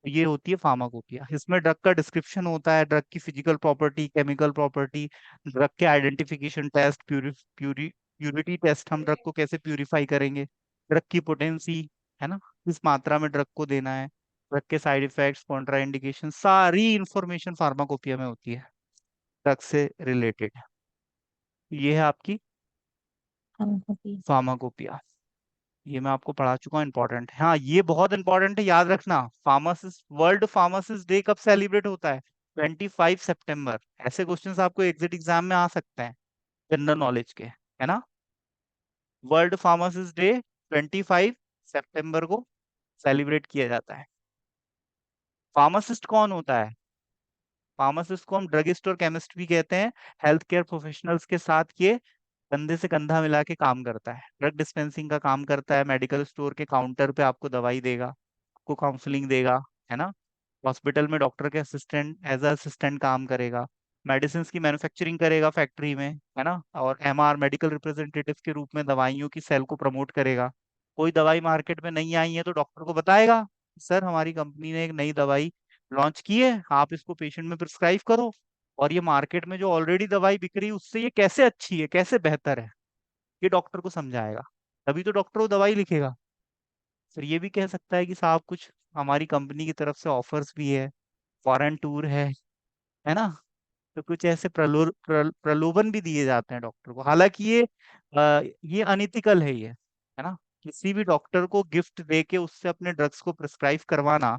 तो ये होती है फार्माकोपिया। इसमें ड्रग का डिस्क्रिप्शन होता है, ड्रग की physical property, chemical property, drug के आइडेंटिफिकेशन टेस्ट, प्यूरिटी टेस्ट, हम ड्रग को कैसे प्यूरिफाई करेंगे, ड्रग की पोटेंसी, है ना, किस मात्रा में ड्रग को देना है, ड्रग के साइड इफेक्ट्स, कॉन्ट्रा इंडिकेशन, सारी इंफॉर्मेशन फार्माकोपिया में होती है ड्रग से रिलेटेड। ये है आपकी हाँ, कॉपी। फार्माकोपिया। ये मैं आपको पढ़ा चुका हूँ, इंपॉर्टेंट है। हाँ, ये बहुत इंपॉर्टेंट है, याद रखना। फार्मासिस्ट, वर्ल्ड फार्मासिस्ट डे कब सेलिब्रेट होता है? 25 सितंबर। ऐसे क्वेश्चंस आपको एग्जिट एग्जाम में आ सकते हैं, जनरल नॉलेज के, है ना। वर्ल्ड फार्मासिस्ट डे 25 सितंबर को सेलिब्रेट किया जाता है। फार्मासिस्ट कौन होता है? फार्मासिस्ट को हम ड्रगिस्ट और केमिस्ट भी कहते हैं। हेल्थ केयर प्रोफेशनल्स के साथ ये कंधे से कंधा मिला के काम करता है, ड्रग डिस्पेंसिंग का काम करता है, मेडिकल स्टोर के काउंटर पे आपको दवाई देगा, आपको काउंसलिंग देगा, है ना। हॉस्पिटल में डॉक्टर के असिस्टेंट, एज अ असिस्टेंट काम करेगा। मेडिसिन की मैन्युफैक्चरिंग करेगा फैक्ट्री में, है ना। और एमआर, मेडिकल रिप्रेजेंटेटिव के रूप में दवाइयों की सेल को प्रमोट करेगा। कोई दवाई मार्केट में नहीं आई है तो डॉक्टर को बताएगा, सर हमारी कंपनी ने एक नई दवाई लॉन्च की है, आप इसको पेशेंट में प्रिस्क्राइब करो। और ये मार्केट में जो ऑलरेडी दवाई बिक रही है उससे ये कैसे अच्छी है, कैसे बेहतर है, ये डॉक्टर को समझाएगा। तभी तो डॉक्टर वो दवाई लिखेगा। फिर ये भी कह सकता है कि साहब कुछ हमारी कंपनी की तरफ से ऑफर्स भी है, फॉरेन टूर है ना। तो कुछ ऐसे प्रलोभन भी दिए जाते हैं डॉक्टर को। हालांकि ये अनइथिकल है, ये है ना। किसी भी डॉक्टर को गिफ्ट दे के उससे अपने ड्रग्स को प्रिस्क्राइब करवाना,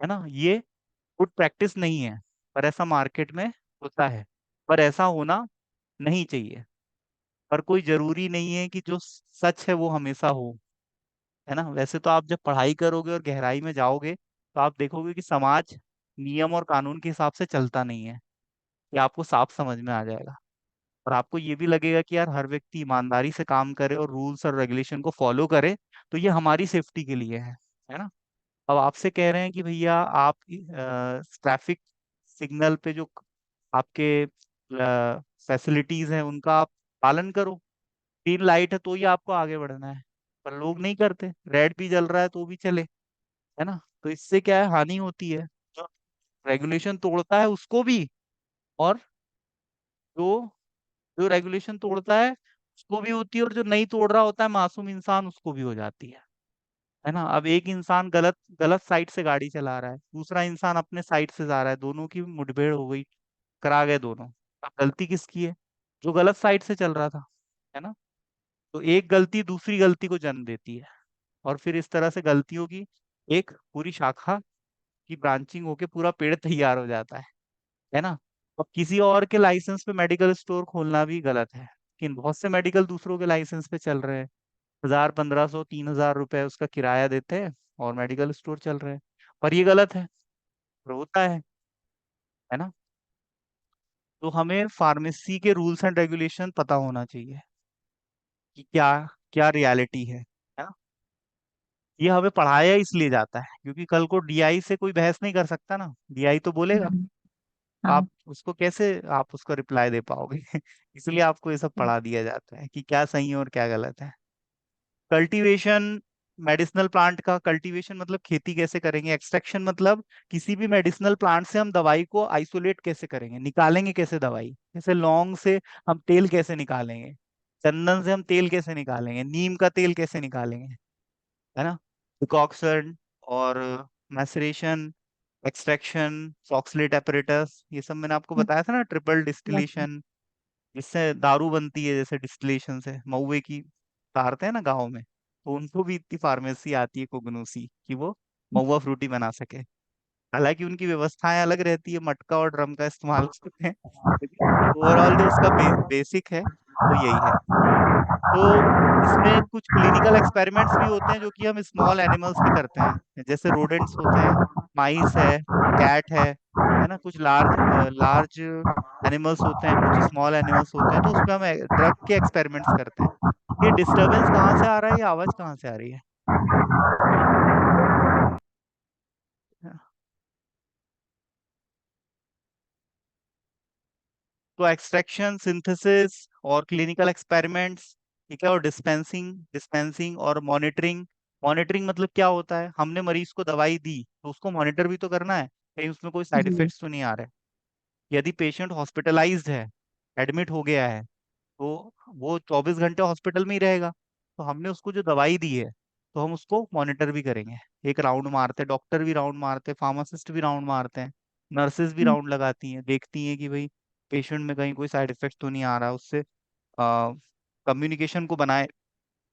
है ना, ये गुड प्रैक्टिस नहीं है। पर ऐसा मार्केट में होता है, पर ऐसा होना नहीं चाहिए। पर कोई जरूरी नहीं है कि जो सच है वो हमेशा हो, है ना। वैसे तो आप जब पढ़ाई करोगे और गहराई में जाओगे तो आप देखोगे कि समाज नियम और कानून के हिसाब से चलता नहीं है। ये आपको साफ समझ में आ जाएगा। और आपको ये भी लगेगा कि यार हर व्यक्ति ईमानदारी से काम करे और रूल्स और रेगुलेशन को फॉलो करे, तो ये हमारी सेफ्टी के लिए है ना। अब आपसे कह रहे हैं कि भैया आप ट्रैफिक सिग्नल पे जो आपके फैसिलिटीज हैं उनका आप पालन करो। ग्रीन लाइट है तो ही आपको आगे बढ़ना है, पर लोग नहीं करते, रेड भी जल रहा है तो भी चले, है ना। तो इससे क्या है, हानि होती है। जो रेगुलेशन तोड़ता है उसको भी, और जो जो रेगुलेशन तोड़ता है उसको भी होती है, और जो नहीं तोड़ रहा होता है मासूम इंसान उसको भी हो जाती है ना। अब एक इंसान गलत गलत साइड से गाड़ी चला रहा है, दूसरा इंसान अपने साइड से जा रहा है, दोनों की मुठभेड़ हो गई, करा गए दोनों। अब गलती किसकी है? जो गलत साइड से चल रहा था, है ना। तो एक गलती दूसरी गलती को जन्म देती है, और फिर इस तरह से गलतियों की एक पूरी शाखा की ब्रांचिंग होके पूरा पेड़ तैयार हो जाता है ना। अब किसी और के लाइसेंस पे मेडिकल स्टोर खोलना भी गलत है, लेकिन बहुत से मेडिकल दूसरों के लाइसेंस पे चल रहे हैं। 1000, 1500, 3000 रुपए उसका किराया देते हैं और मेडिकल स्टोर चल रहे हैं। पर ये गलत है, पर होता है ना। तो हमें फार्मेसी के रूल्स एंड रेगुलेशन पता होना चाहिए कि क्या क्या रियलिटी है ना। ये हमें पढ़ाया इसलिए जाता है क्योंकि कल को डीआई से कोई बहस नहीं कर सकता ना, डीआई तो बोलेगा। हम्म, आप हाँ। उसको कैसे, आप उसको रिप्लाई दे पाओगे? इसलिए आपको ये सब पढ़ा दिया जाता है कि क्या सही है और क्या गलत है। कल्टीवेशन, मेडिसिनल प्लांट का कल्टीवेशन मतलब खेती कैसे करेंगे, एक्सट्रैक्शन मतलब किसी भी मेडिसिनल प्लांट से हम दवाई को आइसोलेट कैसे करेंगे, निकालेंगे कैसे दवाई। जैसे लौंग से हम तेल कैसे निकालेंगे, चंदन से हम तेल कैसे निकालेंगे, नीम का तेल कैसे निकालेंगे, है ना। डिकॉक्शन और मैसरेशन, एक्सट्रैक्शन, सॉक्सलेट एपरेटस, ये सब मैंने आपको बताया था ना, ट्रिपल हम्म, डिस्टिलेशन, जिससे दारू बनती है, जैसे डिस्टिलेशन से महुए की उतारते हैं ना गाँव में, तो उनको भी इतनी फार्मेसी आती है कुगनूसी कि वो महुआ फ्रूटी बना सके। हालांकि उनकी व्यवस्थाएं अलग रहती है, मटका और ड्रम का इस्तेमाल करते हैं, लेकिन ओवरऑल जो उसका बेसिक है वो यही है। तो इसमें कुछ क्लिनिकल एक्सपेरिमेंट्स भी होते हैं जो कि हम स्मॉल एनिमल्स पे करते हैं, जैसे रोडेंट्स होते हैं, माइस है, कैट है ना। कुछ लार्ज लार्ज एनिमल्स होते हैं, कुछ स्मॉल एनिमल्स होते हैं, तो उसमें हम ड्रग के एक्सपेरिमेंट्स करते हैं। ये डिस्टरबेंस कहाँ से आ रहा है, ये आवाज कहाँ से आ रही है? तो एक्सट्रैक्शन, सिंथेसिस और क्लिनिकल एक्सपेरिमेंट्स, ठीक है। और डिस्पेंसिंग डिस्पेंसिंग और मॉनिटरिंग। मॉनिटरिंग मतलब क्या होता है, हमने मरीज को दवाई दी तो उसको मॉनिटर भी तो करना है, कहीं उसमें कोई साइड जी। इफेक्ट्स तो नहीं आ रहे। यदि पेशेंट हॉस्पिटलाइज्ड है, एडमिट हो गया है, तो वो 24 घंटे हॉस्पिटल में ही रहेगा। तो हमने उसको जो दवाई दी है तो हम उसको मॉनिटर भी करेंगे। एक राउंड मारते, डॉक्टर भी राउंड मारते, फार्मासिस्ट भी राउंड मारते हैं, नर्सेज भी हम्म, राउंड लगाती हैं, देखती हैं कि भाई पेशेंट में कहीं कोई साइड इफेक्ट तो नहीं आ रहा, उससे कम्युनिकेशन को बनाए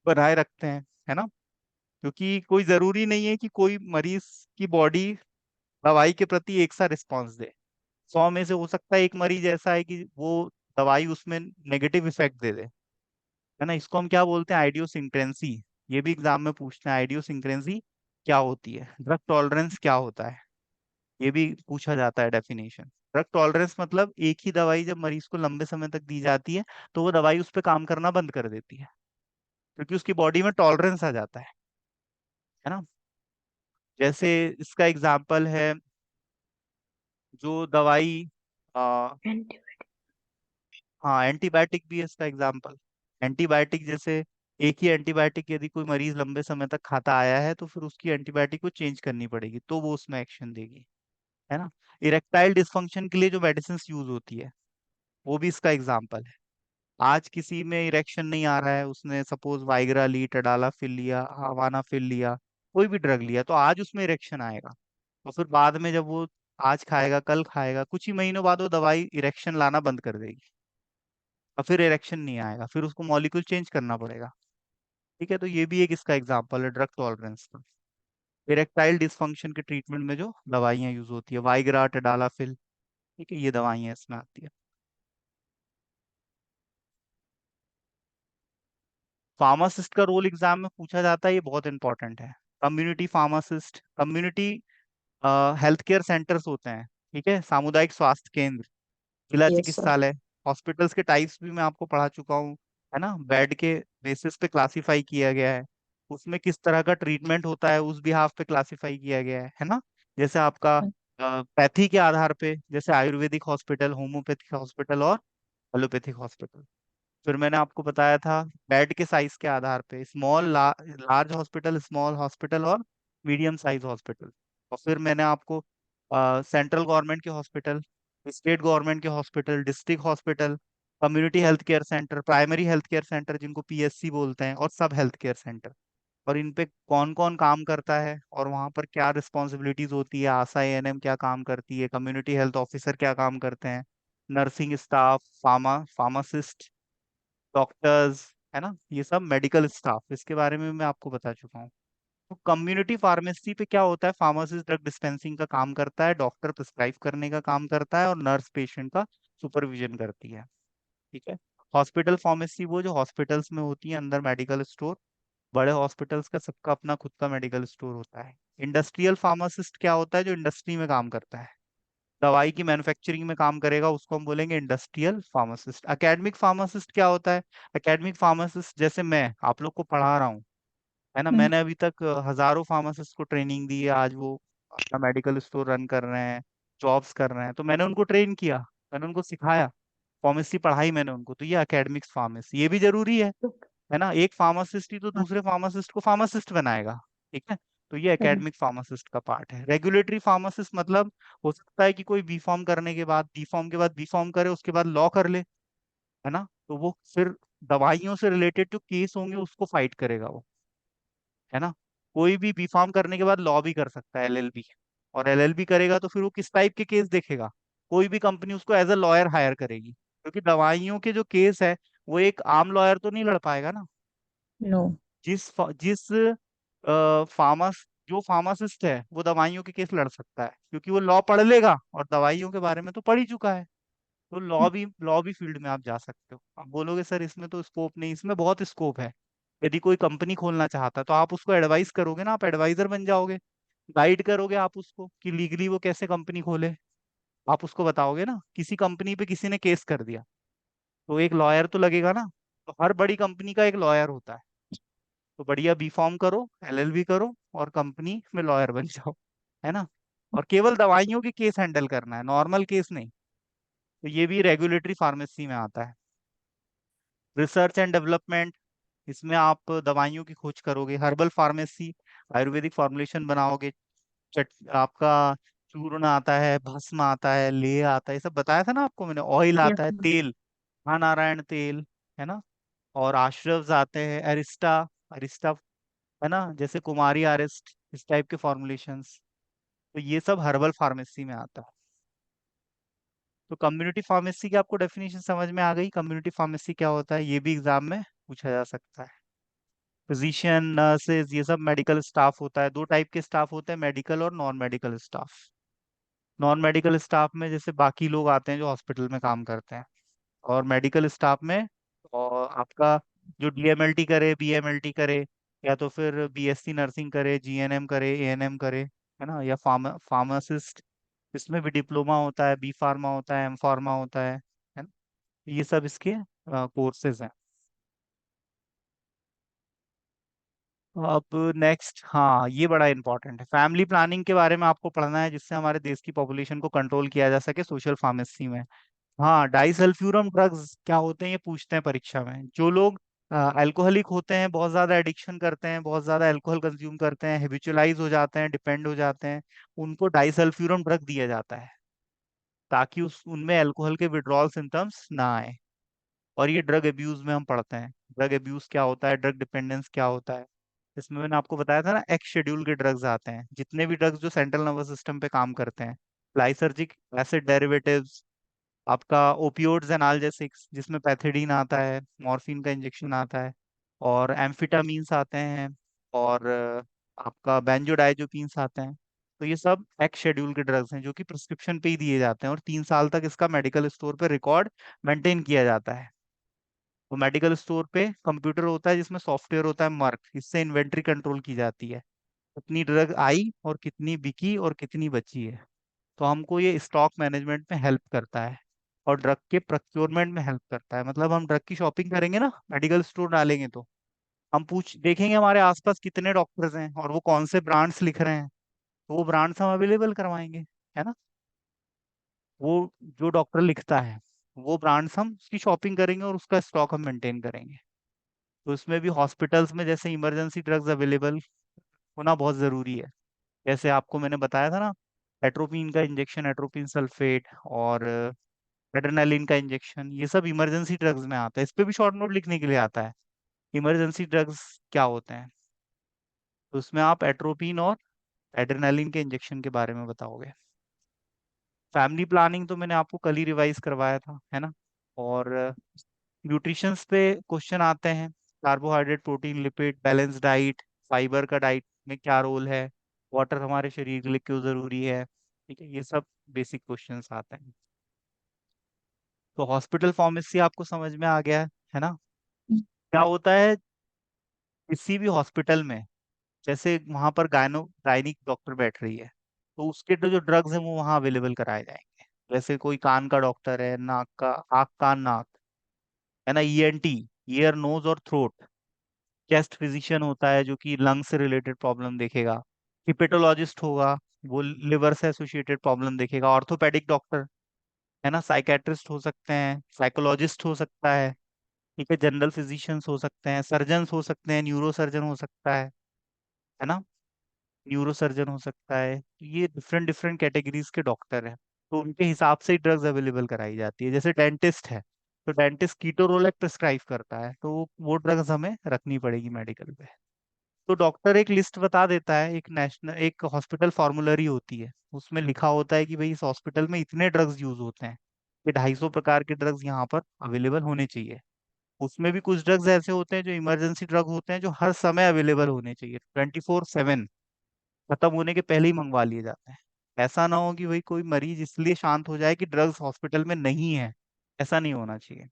बनाए रखते हैं, है ना। क्योंकि कोई जरूरी नहीं है कि कोई मरीज की बॉडी दवाई के प्रति एक सा रिस्पॉन्स दे। 100 में से हो सकता है एक मरीज ऐसा है कि वो दवाई उसमें नेगेटिव इफेक्ट दे दे, है ना। इसको हम क्या बोलते हैं, आइडियोसिंक्रेंसी। ये भी एग्जाम में पूछते हैं, आइडियोसिंक्रेंसी क्या होती है, ड्रग टॉलरेंस क्या होता है, ये भी पूछा जाता है डेफिनेशन। ड्रग टॉलरेंस मतलब एक ही दवाई जब मरीज को लंबे समय तक दी जाती है तो वो दवाई उस पर काम करना बंद कर देती है, क्योंकि उसकी बॉडी में टॉलरेंस आ जाता है ना। जैसे इसका एग्जाम्पल है जो दवाई, आ, हाँ एंटीबायोटिक भी है इसका एग्जाम्पल। एंटीबायोटिक जैसे एक ही एंटीबायोटिक यदि कोई मरीज लंबे समय तक खाता आया है तो फिर उसकी एंटीबायोटिक को चेंज करनी पड़ेगी तो वो उसमें एक्शन देगी, है ना। इरेक्टाइल डिसफंक्शन के लिए जो मेडिसिन यूज होती है वो भी इसका एग्जाम्पल है। आज किसी में इरेक्शन नहीं आ रहा है, उसने सपोज वाइग्रा ली, टडालाफिल लिया, हवानाफिल लिया, कोई भी ड्रग लिया, तो आज उसमें इरेक्शन आएगा। और फिर बाद में जब वो आज खाएगा कल खाएगा, कुछ ही महीनों बाद वो दवाई इरेक्शन लाना बंद कर देगी और फिर इरेक्शन नहीं आएगा, फिर उसको मॉलिक्यूल चेंज करना पड़ेगा। ठीक है, तो ये भी एक इसका एग्जांपल है ड्रग टॉलरेंस का। इरेक्टाइल डिसफंक्शन के ट्रीटमेंट में जो दवाइयाँ यूज होती है, वाइग्रा, टडालाफिल, ठीक है, ये दवाइयाँ इसमें आती है। फार्मासिस्ट का रोल एग्जाम में पूछा जाता है, ये बहुत इंपॉर्टेंट है। Community pharmacist, community health care centres होते हैं, ठीक है, सामुदायिक स्वास्थ्य केंद्र, जिला यस सर। चिकित्सालय। हॉस्पिटल्स के टाइप्स भी मैं आपको पढ़ा चुका हूँ, है ना। बेड के बेसिस पे क्लासिफाई किया गया है, उसमें किस तरह का ट्रीटमेंट होता है उस बिहाफ पे क्लासिफाई किया गया है ना। जैसे आपका पैथी के आधार पे, जैसे आयुर्वेदिक हॉस्पिटल, होम्योपैथिक हॉस्पिटल और एलोपैथिक हॉस्पिटल। फिर मैंने आपको बताया था बेड के साइज के आधार पे, लार्ज हॉस्पिटल, स्मॉल हॉस्पिटल और मीडियम साइज हॉस्पिटल। और फिर मैंने आपको सेंट्रल गवर्नमेंट के हॉस्पिटल, स्टेट गवर्नमेंट के hospital, district hospital, community health care centre, primary health care centre जिनको पीएससी बोलते हैं, और सब हेल्थ केयर सेंटर, और इन पे कौन कौन काम करता है और वहाँ पर क्या रिस्पॉन्सिबिलिटीज होती है, आशा एएनएम क्या काम करती है, कम्युनिटी हेल्थ ऑफिसर क्या काम करते हैं, नर्सिंग स्टाफ, फार्मासिस्ट, डॉक्टर्स, है ना, ये सब मेडिकल स्टाफ, इसके बारे में मैं आपको बता चुका हूँ। तो कम्युनिटी फार्मेसी पे क्या होता है, फार्मासिस्ट ड्रग डिस्पेंसिंग का काम करता है, डॉक्टर प्रिस्क्राइब करने का काम करता है, और नर्स पेशेंट का सुपरविजन करती है। ठीक है। हॉस्पिटल फार्मेसी वो जो हॉस्पिटल्स में होती है अंदर मेडिकल स्टोर, बड़े हॉस्पिटल्स का सबका अपना खुद का मेडिकल स्टोर होता है। इंडस्ट्रियल फार्मासिस्ट क्या होता है, जो इंडस्ट्री में काम करता है, दवाई की मैन्युफैक्चरिंग में काम करेगा, उसको हम बोलेंगे इंडस्ट्रियल फार्मासिस्ट। एकेडमिक फार्मासिस्ट क्या होता है, एकेडमिक फार्मासिस्ट जैसे मैं आप लोग को पढ़ा रहा हूँ, है ना, हम्म। मैंने अभी तक हजारों फार्मासिस्ट को ट्रेनिंग दी है, आज वो अपना मेडिकल स्टोर रन कर रहे हैं, जॉब्स कर रहे हैं, तो मैंने उनको ट्रेन किया, मैंने उनको सिखाया, फार्मेसी पढ़ाई मैंने उनको, तो ये एकेडमिक्स फार्मेसी, ये भी जरूरी है ना। एक फार्मासिस्ट ही तो हाँ। दूसरे फार्मासिस्ट को फार्मासिस्ट बनाएगा, ठीक है। तो ये हम्म। एकेडमिक फार्मासिस्ट का पार्ट है। रेगुलेटरी फार्मासिस्ट मतलब हो सकता है कि कोई बी फॉर्म करने के बाद, डी फॉर्म के बाद बी फॉर्म करे, उसके बाद लॉ कर ले, है ना, तो वो फिर दवाइयों से रिलेटेड जो केस होंगे उसको फाइट करेगा वो, है ना। कोई भी बी फार्म करने के बाद लॉ भी कर सकता है, एलएलबी, और एलएलबी करेगा तो फिर वो किस टाइप के केस देखेगा, कोई भी कंपनी उसको एज अ लॉयर हायर करेगी, क्योंकि दवाइयों के जो केस है वो एक आम लॉयर तो नहीं लड़ पाएगा ना। नो। जिस फार्मास जो फार्मासिस्ट है वो दवाइयों के केस लड़ सकता है, क्योंकि वो लॉ पढ़ लेगा और दवाइयों के बारे में तो पढ़ ही चुका है। तो लॉ भी फील्ड में आप जा सकते हो। आप बोलोगे सर इसमें तो स्कोप नहीं, इसमें बहुत स्कोप है। यदि कोई कंपनी खोलना चाहता है तो आप उसको एडवाइस करोगे ना, आप एडवाइजर बन जाओगे, गाइड करोगे आप उसको कि लीगली वो कैसे कंपनी खोले। आप उसको बताओगे ना, किसी कंपनी पे किसी ने केस कर दिया तो एक लॉयर तो लगेगा ना। तो हर बड़ी कंपनी का एक लॉयर होता है। तो बढ़िया बी फॉर्म करो, एलएलबी करो, और कंपनी में लॉयर बन जाओ, है ना। और केवल दवाइयों के केस हैंडल करना है, नॉर्मल केस नहीं। तो ये भी रेगुलेटरी फार्मेसी में आता है। रिसर्च एंड डेवलपमेंट, इसमें आप दवाइयों की खोज करोगे। हर्बल फार्मेसी, आयुर्वेदिक फॉर्मुलेशन बनाओगे। आपका चूर्ण आता है, भस्म आता है, लेह आता है, ये सब बताया था ना आपको मैंने, ऑयल यस आता है, सर। तेल, महानारायण तेल, है ना। और आश्रव्स आते हैं, अरिस्टा, अरिस्टा, है ना, जैसे कुमारी आरिस्ट, इस टाइप के फॉर्मुलेशंस। तो ये सब हर्बल फार्मेसी में आता है। तो कम्युनिटी फार्मेसी की आपको डेफिनेशन समझ में आ गई, कम्युनिटी फार्मेसी क्या होता है, ये भी एग्जाम में पूछा जा सकता है। फिजिशियन, नर्सेज, ये सब मेडिकल स्टाफ होता है। दो टाइप के स्टाफ होते हैं, मेडिकल और non medical staff. Non medical staff में जैसे बाकी लोग आते हैं जो हॉस्पिटल में काम करते हैं, और मेडिकल स्टाफ में और आपका जो डीएमएलटी करे, बीएमएलटी करे, या तो फिर बीएससी नर्सिंग करे, जीएनएम करे, एएनएम करे, है ना, या फार्मासिस्ट, इसमें भी डिप्लोमा होता है, बी फार्मा होता है, एम फार्मा होता है ना। ये सब इसके कोर्सेज हैं। अब नेक्स्ट, हाँ ये बड़ा इंपॉर्टेंट है, फैमिली प्लानिंग के बारे में आपको पढ़ना है, जिससे हमारे देश की पॉपुलेशन को कंट्रोल किया जा सके सोशल फार्मेसी में। हाँ, डाइसल्फ्यूरम ड्रग्स क्या होते हैं ये पूछते हैं परीक्षा में। जो लोग अल्कोहलिक होते हैं, बहुत ज्यादा एडिक्शन करते हैं, बहुत ज्यादा अल्कोहल कंज्यूम करते हैं, हैबिचुअलाइज हो जाते हैं, डिपेंड हो जाते हैं, उनको डाइसल्फ्यूरम ड्रग दिया जाता है, ताकि उस उनमें अल्कोहल के विड्रॉल सिम्टम्स ना आए। और ये ड्रग अब्यूज में हम पढ़ते हैं, ड्रग अब्यूज क्या होता है, ड्रग डिपेंडेंस क्या होता है। इसमें मैंने आपको बताया था ना, एक्स शेड्यूल के ड्रग्स आते हैं, जितने भी ड्रग्स जो सेंट्रल नर्वस सिस्टम पे काम करते हैं, लाइसर्जिक एसिड डेरिवेटिव्स, आपका ओपियोइड्स एनाल्जेसिक्स जिसमें पैथिडीन आता है, मॉर्फिन का इंजेक्शन आता है, और एम्फिटामीन्स आते हैं, और आपका बेंजोडाइजोपिन्स आते हैं। तो ये सब एक्स शेड्यूल के ड्रग्स हैं जो कि प्रिस्क्रिप्शन पे ही दिए जाते हैं, और 3 साल तक इसका मेडिकल स्टोर पे रिकॉर्ड मेंटेन किया जाता है। वो मेडिकल स्टोर पे कंप्यूटर होता है जिसमें सॉफ्टवेयर होता है मर्क, इससे इन्वेंट्री कंट्रोल की जाती है, कितनी ड्रग आई और कितनी बिकी और कितनी बची है। तो हमको ये स्टॉक मैनेजमेंट में हेल्प करता है, और ड्रग के प्रोक्योरमेंट में हेल्प करता है। मतलब हम ड्रग की शॉपिंग करेंगे ना, मेडिकल स्टोर डालेंगे, तो हम पूछ देखेंगे हमारे आसपास कितने डॉक्टर्स हैं और वो कौन से ब्रांड्स लिख रहे हैं, तो वो ब्रांड्स हम अवेलेबल करवाएंगे, है ना। वो जो डॉक्टर लिखता है वो ब्रांड्स हम उसकी शॉपिंग करेंगे और उसका स्टॉक हम मेंटेन करेंगे। तो इसमें भी हॉस्पिटल्स में जैसे इमरजेंसी ड्रग्स अवेलेबल होना बहुत ज़रूरी है। जैसे आपको मैंने बताया था ना, एट्रोपिन का इंजेक्शन, एट्रोपिन सल्फेट, और एड्रेनालिन का इंजेक्शन, ये सब इमरजेंसी ड्रग्स में आता है। इस पे भी शॉर्ट नोट लिखने के लिए आता है, इमरजेंसी ड्रग्स क्या होते हैं। तो उसमें आप एट्रोपिन और एड्रेनालिन के इंजेक्शन के बारे में बताओगे। फैमिली प्लानिंग तो मैंने आपको कल ही रिवाइज करवाया था, है ना। और न्यूट्रिशंस पे क्वेश्चन आते हैं, carbohydrate, protein, lipid, balance diet, fibre का डाइट में क्या रोल है, वाटर हमारे शरीर के लिए क्यों जरूरी है, ठीक है, ये सब बेसिक क्वेश्चंस आते हैं। तो हॉस्पिटल फार्मेसी आपको समझ में आ गया है ना। क्या होता है किसी भी हॉस्पिटल में, जैसे वहां पर गायनिक डॉक्टर बैठ रही है, तो उसके जो ड्रग्स हैं वो वहाँ अवेलेबल कराए जाएंगे। जैसे कोई कान का डॉक्टर है, नाक का, आँख कान नाक, है ना, ईएनटी, ईयर नोज और थ्रोट। चेस्ट फिजिशियन होता है जो कि लंग से रिलेटेड प्रॉब्लम देखेगा। हिपेटोलॉजिस्ट होगा, वो लिवर से एसोसिएटेड प्रॉब्लम देखेगा। ऑर्थोपेडिक डॉक्टर, है ना, साइकेट्रिस्ट हो सकते हैं, साइकोलॉजिस्ट हो सकता है, ठीक है, जनरल फिजिशियंस हो सकते हैं, सर्जन्स हो सकते हैं, न्यूरो सर्जन हो सकता है ना, न्यूरो सर्जन हो सकता है। तो ये डिफरेंट डिफरेंट कैटेगरीज के डॉक्टर हैं, तो उनके हिसाब से ही ड्रग्स अवेलेबल कराई जाती है। जैसे डेंटिस्ट है, तो डेंटिस्ट कीटोरोलेक प्रिस्क्राइब करता है, तो वो ड्रग्स हमें रखनी पड़ेगी मेडिकल पे। तो डॉक्टर एक लिस्ट बता देता है, एक नेशनल, एक हॉस्पिटल फॉर्मुलरी होती है, उसमें लिखा होता है कि भाई इस हॉस्पिटल में इतने ड्रग्स यूज होते हैं, ये 250 प्रकार के ड्रग्स यहाँ पर अवेलेबल होने चाहिए। उसमें भी कुछ ड्रग्स ऐसे होते हैं जो इमरजेंसी ड्रग होते हैं, जो हर समय अवेलेबल होने चाहिए, 24/7, खत्म होने के पहले ही मंगवा लिए जाते हैं। ऐसा ना हो कि भाई कोई मरीज इसलिए शांत हो जाए कि ड्रग्स हॉस्पिटल में नहीं है, ऐसा नहीं होना चाहिए।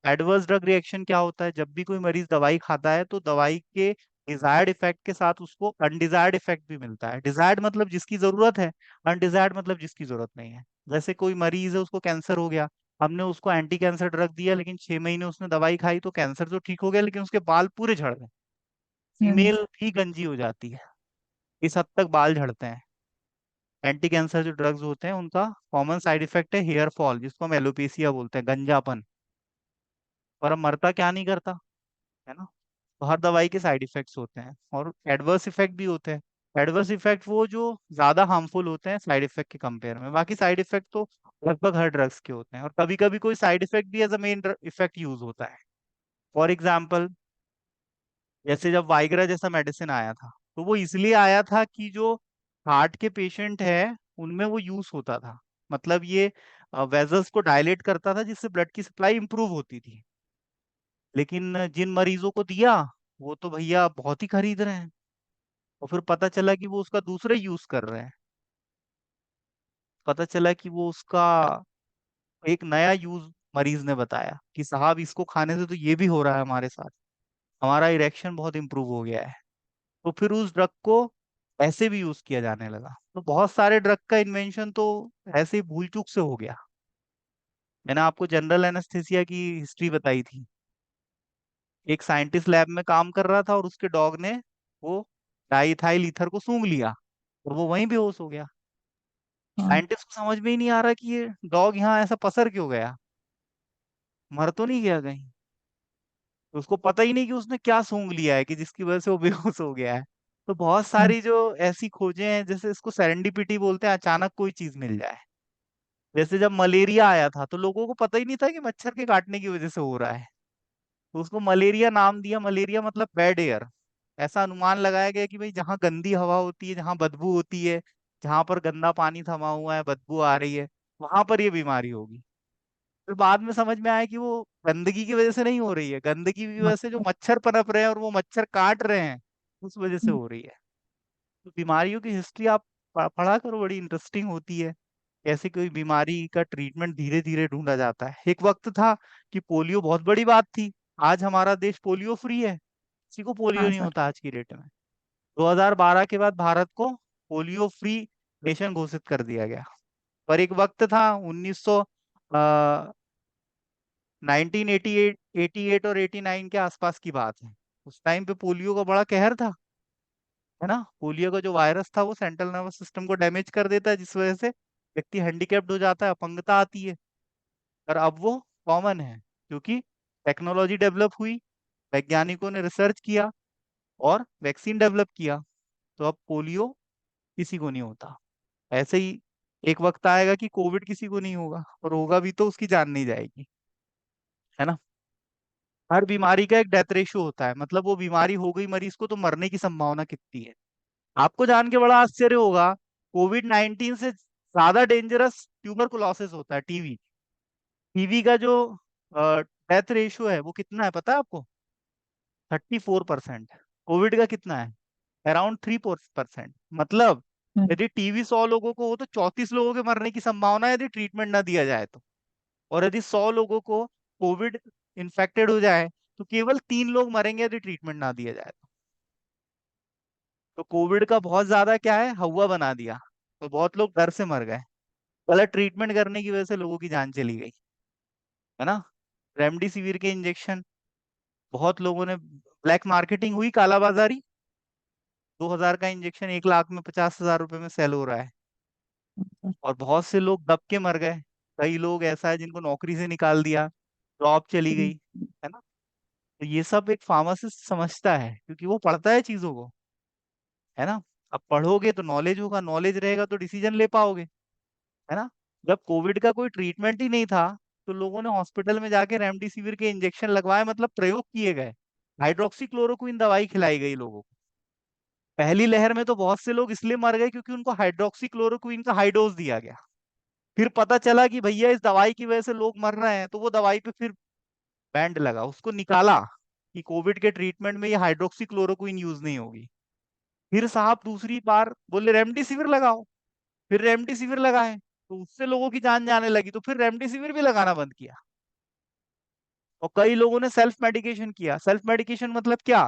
एडवर्स ड्रग रिएक्शन क्या होता है, जब भी कोई मरीज दवाई खाता है तो दवाई के डिजायर्ड इफेक्ट के साथ उसको अनडिजायर्ड इफेक्ट भी मिलता है। डिजायर्ड मतलब जिसकी जरूरत है, अनडिजायर्ड मतलब जिसकी जरूरत नहीं है। जैसे कोई मरीज है, उसको कैंसर हो गया, हमने उसको एंटी कैंसर ड्रग दिया, लेकिन 6 महीने उसने दवाई खाई तो कैंसर तो ठीक हो गया, लेकिन उसके बाल पूरे झड़ गए, हम्म। फीमेल भी गंजी हो जाती है, इस हद तक बाल झड़ते हैं। एंटी कैंसर जो ड्रग्स होते हैं उनका कॉमन साइड इफेक्ट है हेयर फॉल, जिसको हम एलोपेसिया बोलते हैं, गंजापन। और अब मरता क्या नहीं करता, है ना। तो हर दवाई के साइड इफेक्ट्स होते हैं और एडवर्स इफेक्ट भी होते हैं। एडवर्स इफेक्ट वो जो ज्यादा हार्मफुल होते हैं साइड इफेक्ट के कंपेयर में, बाकी साइड इफेक्ट तो लगभग हर ड्रग्स के होते हैं, और कभी कभी कोई साइड इफेक्ट भी as a main effect use होता है। फॉर एग्जाम्पल, जैसे जब वाइग्रा जैसा मेडिसिन आया था, तो वो इसलिए आया था कि जो हार्ट के पेशेंट है उनमें वो यूज होता था। मतलब ये वेजल्स को डायलेट करता था, जिससे ब्लड की सप्लाई इंप्रूव होती थी। लेकिन जिन मरीजों को दिया वो तो भैया बहुत ही खरीद रहे हैं। और फिर पता चला कि वो उसका दूसरा यूज कर रहे हैं। पता चला कि वो उसका एक नया यूज मरीज ने बताया कि साहब इसको खाने से तो ये भी हो रहा है हमारे साथ, हमारा इरेक्शन बहुत इंप्रूव हो गया है। तो फिर उस ड्रग को ऐसे भी यूज किया जाने लगा। तो बहुत सारे ड्रग का इन्वेंशन तो ऐसे ही भूल चूक से हो गया। मैंने आपको जनरल एनेस्थीसिया की हिस्ट्री बताई थी। एक साइंटिस्ट लैब में काम कर रहा था और उसके डॉग ने वो डाइथाइल ईथर को सूंघ लिया और वो वहीं बेहोश हो गया। हाँ। साइंटिस्ट को समझ में ही नहीं आ रहा कि ये डॉग यहाँ ऐसा पसर क्यों गया, मर तो नहीं गया कहीं। तो उसको पता ही नहीं कि उसने क्या सूंघ लिया है कि जिसकी वजह से वो बेहोश हो गया है। तो बहुत हाँ। सारी जो ऐसी खोजें हैं, जैसे इसको सेरेंडिपिटी बोलते हैं, अचानक कोई चीज मिल जाए। जैसे जब मलेरिया आया था तो लोगों को पता ही नहीं था कि मच्छर के काटने की वजह से हो रहा है। तो उसको मलेरिया नाम दिया। मलेरिया मतलब बैड एयर। ऐसा अनुमान लगाया गया कि भाई जहाँ गंदी हवा होती है, जहाँ बदबू होती है, जहां पर गंदा पानी थमा हुआ है, बदबू आ रही है, वहां पर ये बीमारी होगी। फिर बाद में समझ में आया कि वो गंदगी की वजह से नहीं हो रही है, गंदगी की वजह से जो मच्छर। मच्छर पनप रहे हैं और वो मच्छर काट रहे हैं, उस वजह से हम्म। हो रही है। तो बीमारियों की हिस्ट्री आप पढ़ा करो, बड़ी इंटरेस्टिंग होती है। कैसे कोई बीमारी का ट्रीटमेंट धीरे धीरे ढूंढा जाता है। एक वक्त था कि पोलियो बहुत बड़ी बात थी। आज हमारा देश पोलियो फ्री है, किसी को पोलियो हाँ नहीं सर। होता आज की डेट में। 2012 के बाद भारत को पोलियो फ्री नेशन घोषित कर दिया गया। पर एक वक्त था 1900 1988 और 89 के आसपास की बात है। उस टाइम पे पोलियो का बड़ा कहर था, है ना। पोलियो का जो वायरस था वो सेंट्रल नर्वस सिस्टम को डैमेज कर देता है, जिस वजह से व्यक्ति हैंडीकैप्ड हो जाता है, अपंगता आती है। पर अब वो कॉमन है, क्योंकि टेक्नोलॉजी डेवलप हुई, वैज्ञानिकों ने रिसर्च किया और वैक्सीन डेवलप किया। तो अब पोलियो किसी को नहीं होता। ऐसे ही एक वक्त आएगा कि कोविड किसी को नहीं होगा, और होगा भी तो उसकी जान नहीं जाएगी, है ना। हर बीमारी का एक डेथ रेशियो होता है, मतलब वो बीमारी हो गई मरीज को तो मरने की संभावना कितनी है। आपको जान के बड़ा आश्चर्य होगा, कोविड 19 से ज्यादा डेंजरस ट्यूबरकुलोसिस होता है, टीवी। टीवी का जो डेथ रेशियो है वो कितना है पता है आपको? 34%। कोविड का कितना है? अराउंड 3%। मतलब हम्म। यदि टीवी 100 लोगों को हो तो 34 लोगों के मरने की संभावना है, यदि ट्रीटमेंट ना दिया जाए तो। और यदि 100 लोगों को कोविड इन्फेक्टेड हो जाए तो केवल 3 लोग मरेंगे, यदि ट्रीटमेंट ना दिया जाए तो कोविड का बहुत ज्यादा क्या है, हवा बना दिया। तो बहुत लोग डर से मर गए, गलत ट्रीटमेंट करने की वजह से लोगों की जान चली गई, है ना। रेमडेसिविर के इंजेक्शन, बहुत लोगों ने, ब्लैक मार्केटिंग हुई, कालाबाजारी। 2000 का इंजेक्शन 1 लाख में, 50,000 रुपए में सेल हो रहा है। और बहुत से लोग दब के मर गए। कई लोग ऐसा है जिनको नौकरी से निकाल दिया, जॉब चली गई, है ना। तो ये सब एक फार्मासिस्ट समझता है, क्योंकि वो पढ़ता है चीजों को, है ना। अब पढ़ोगे तो नॉलेज होगा, नॉलेज रहेगा तो डिसीजन ले पाओगे, है ना। जब कोविड का कोई ट्रीटमेंट ही नहीं था तो लोगों ने हॉस्पिटल में जाके रेमडेसिविर के इंजेक्शन लगवाए, मतलब प्रयोग किए गए। हाइड्रोक्सी क्लोरोक्विन दवाई खिलाई गई लोगों को। पहली लहर में तो बहुत से लोग इसलिए मर गए क्योंकि उनको हाइड्रोक्सी क्लोरोक्विन का हाई डोज दिया गया। फिर पता चला कि भैया इस दवाई की वजह से लोग मर रहे हैं, तो वो दवाई पे फिर बैंड लगा, उसको निकाला कि कोविड के ट्रीटमेंट में ये हाइड्रोक्सी क्लोरोक्विन यूज नहीं होगी। फिर साहब दूसरी बार बोले रेमडेसिविर लगाओ, फिर रेमडेसिविर लगाए, तो उससे लोगों की जान जाने लगी, तो फिर रेमडेसिविर भी लगाना बंद किया। और कई लोगों ने सेल्फ मेडिकेशन किया। सेल्फ मेडिकेशन मतलब क्या?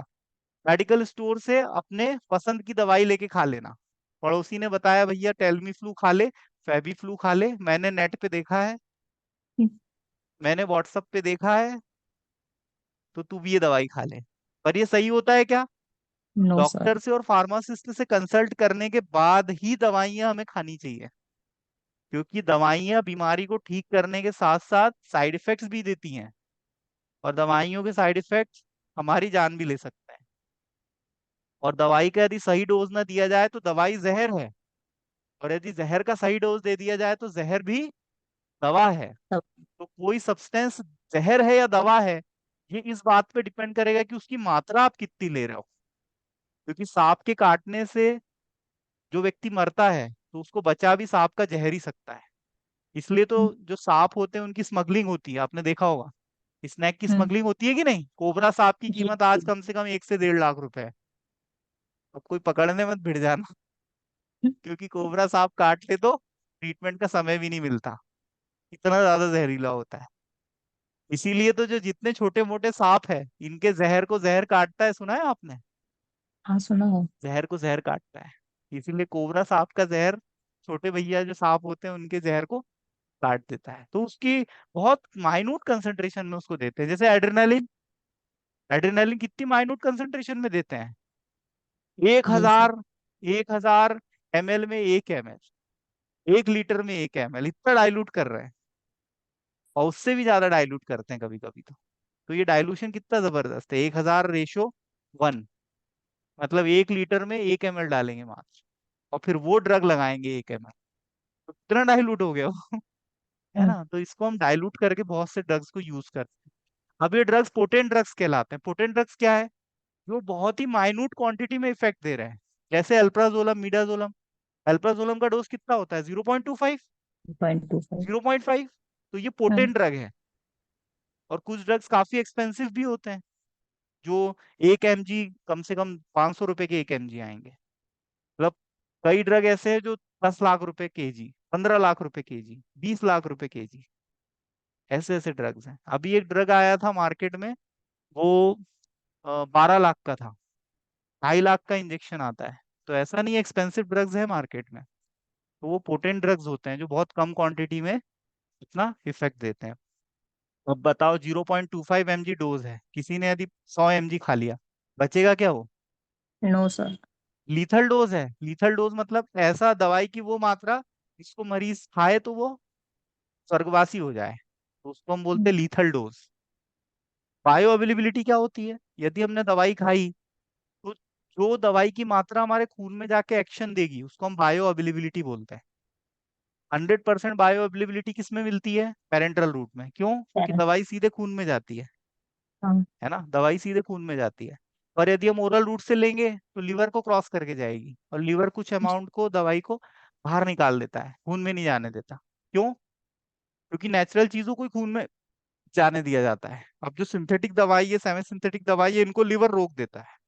मेडिकल स्टोर से अपने पसंद की दवाई लेके खा लेना। पड़ोसी ने बताया भैया टेलमी फ्लू खा ले, फेबी फ्लू खा ले, मैंने नेट पे देखा है, मैंने व्हाट्सएप पे देखा है, तो तू भी ये दवाई खा ले। पर ये सही होता है क्या? No sir. डॉक्टर से और फार्मासिस्ट से कंसल्ट करने के बाद ही दवाइयां हमें खानी चाहिए, क्योंकि दवाइयां बीमारी को ठीक करने के साथ साथ साइड इफेक्ट्स भी देती हैं। और दवाइयों के साइड इफेक्ट्स हमारी जान भी ले सकते हैं। और दवाई का यदि सही डोज ना दिया जाए तो दवाई जहर है, और यदि जहर का सही डोज दे दिया जाए तो जहर भी दवा है। तब। तो कोई सब्सटेंस जहर है या दवा है, ये इस बात पे डिपेंड करेगा कि उसकी मात्रा आप कितनी ले रहे हो। क्योंकि सांप के काटने से जो व्यक्ति मरता है तो उसको बचा भी सांप का जहर ही सकता है। इसलिए तो जो सांप होते हैं उनकी स्मगलिंग होती है, आपने देखा होगा। स्नैक की हम्म। स्मगलिंग होती है कि नहीं? कोबरा सांप की जी कीमत आज जी। कम से कम 1 से 1.5 लाख रुपए है। अब कोई पकड़ने मत भिड़ जाना, क्योंकि कोबरा सांप काट ले तो ट्रीटमेंट का समय भी नहीं मिलता, इतना ज्यादा जहरीला होता है। इसीलिए तो जो जितने छोटे मोटे सांप है, इनके जहर को जहर काटता है, सुना है आपने? हाँ सुना है। जहर को जहर काटता है। इसीलिए कोबरा सांप का जहर, छोटे भैया जो सांप होते हैं उनके जहर को काट देता है। तो उसकी बहुत माइन्यूट कंसंट्रेशन में उसको देते हैं। जैसे एड्रेनालिन, एड्रेनालिन कितनी माइन्यूट कंसंट्रेशन में देते हैं? एक जी सर। हजार 1,000 ml में 1 ml, 1 लीटर में 1 ml, इतना डाइल्यूट कर रहे हैं। और उससे भी ज्यादा डाइल्यूट करते हैं कभी कभी तो ये डाइल्यूशन कितना जबरदस्त है, 1,000:1। मतलब 1 लीटर में 1 ml डालेंगे मात्र, और फिर वो ड्रग लगाएंगे 1 ml, तो कितना डाइल्यूट हो गया वो। है हम्म। ना? तो इसको हम डाइल्यूट करके बहुत से ड्रग्स को यूज करते हैं। अब ये ड्रग्स पोटेंट ड्रग्स कहलाते हैं। पोटेंट ड्रग्स क्या है? जो बहुत ही माइन्यूट क्वांटिटी में इफेक्ट दे रहे हैं। जैसे अल्प्राजोलम, मिडाजोलम। अल्प्राजोलम का डोज कितना होता है? 0.25, 0.25। 0.5। तो ये हम्म। पोटेंट ड्रग है। और कुछ ड्रग्स काफी एक्सपेंसिव भी होते हैं, जो 1 mg कम से कम 500 रुपए के 1 mg आएंगे। मतलब कई ड्रग ऐसे हैं जो 10 लाख रुपए kg, 15 लाख रुपए kg, 20 लाख रुपए kg, ऐसे ऐसे ड्रग्स हैं। अभी एक ड्रग आया था मार्केट में, वो 12 लाख का था। 2.5 लाख का इंजेक्शन आता है। तो ऐसा नहीं, एक्सपेंसिव ड्रग्स है मार्केट में। तो वो पोटेंट ड्रग्स होते हैं जो बहुत कम क्वांटिटी में इतना इफेक्ट देते हैं। अब बताओ, 0.25 mg डोज है, किसी ने यदि 100 mg खा लिया, बचेगा क्या वो? No sir. लीथल डोज है। लीथल डोज मतलब ऐसा दवाई की वो मात्रा जिसको मरीज खाए तो वो स्वर्गवासी हो जाए, तो उसको हम बोलते हैं लीथल डोज। बायो अवेलेबिलिटी क्या होती है? यदि हमने दवाई खाई, तो जो दवाई की मात्रा हमारे खून में जाके एक्शन देगी उसको हम बायो अवेलेबिलिटी बोलते हैं। 100% बायो अवेलेबिलिटी किस में मिलती है? पेरेंटल रूट में। क्यों? क्योंकि पेरेंट। दवाई सीधे खून में जाती हाँ। है ना? दवाई सीधे खून में जाती है। और यदि हम ओरल रूट से लेंगे तो लीवर को क्रॉस करके जाएगी, और लीवर कुछ अमाउंट को, दवाई को बाहर निकाल देता है, खून में नहीं जाने देता। क्यों? क्योंकि नेचुरल चीजों को ही खून में जाने दिया जाता है। अब जो सिंथेटिक दवाई है, सेमी सिंथेटिक दवाई है, इनको लिवर रोक देता है।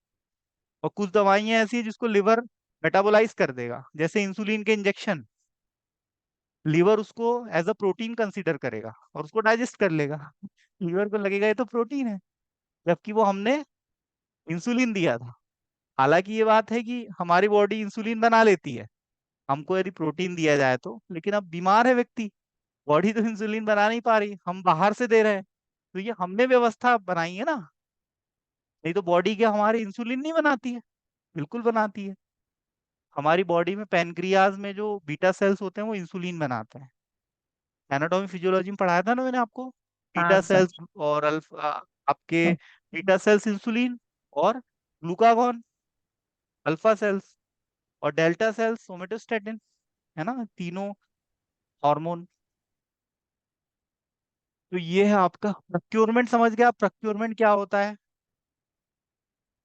और कुछ दवाइयां ऐसी है जिसको लिवर मेटाबोलाइज कर देगा, जैसे इंसुलिन के इंजेक्शन। लीवर उसको एज अ प्रोटीन कंसीडर करेगा और उसको डाइजेस्ट कर लेगा। लीवर को लगेगा ये तो प्रोटीन है, जबकि वो हमने इंसुलिन दिया था। हालांकि ये बात है कि हमारी बॉडी इंसुलिन बना लेती है हमको यदि प्रोटीन दिया जाए तो, लेकिन अब बीमार है व्यक्ति, बॉडी तो इंसुलिन बना नहीं पा रही, हम बाहर से दे रहे हैं। तो ये हमने व्यवस्था बनाई है ना, नहीं तो बॉडी क्या हमारी इंसुलिन नहीं बनाती है? बिल्कुल बनाती है। हमारी बॉडी में पैनक्रियाज में जो बीटा सेल्स होते हैं वो इंसुलिन बनाते हैं। एनाटॉमी फिजियोलॉजी में पढ़ाया था ना मैंने आपको। हाँ बीटा सर। सेल्स और अल्फा, आपके बीटा सेल्स इंसुलिन, और ग्लूकागॉन अल्फा सेल्स, और डेल्टा सेल्स सोमेटोस्टेटिन, है ना, तीनों हार्मोन। तो ये है आपका प्रोक्योरमेंट। समझ गया? प्रोक्योरमेंट क्या होता है?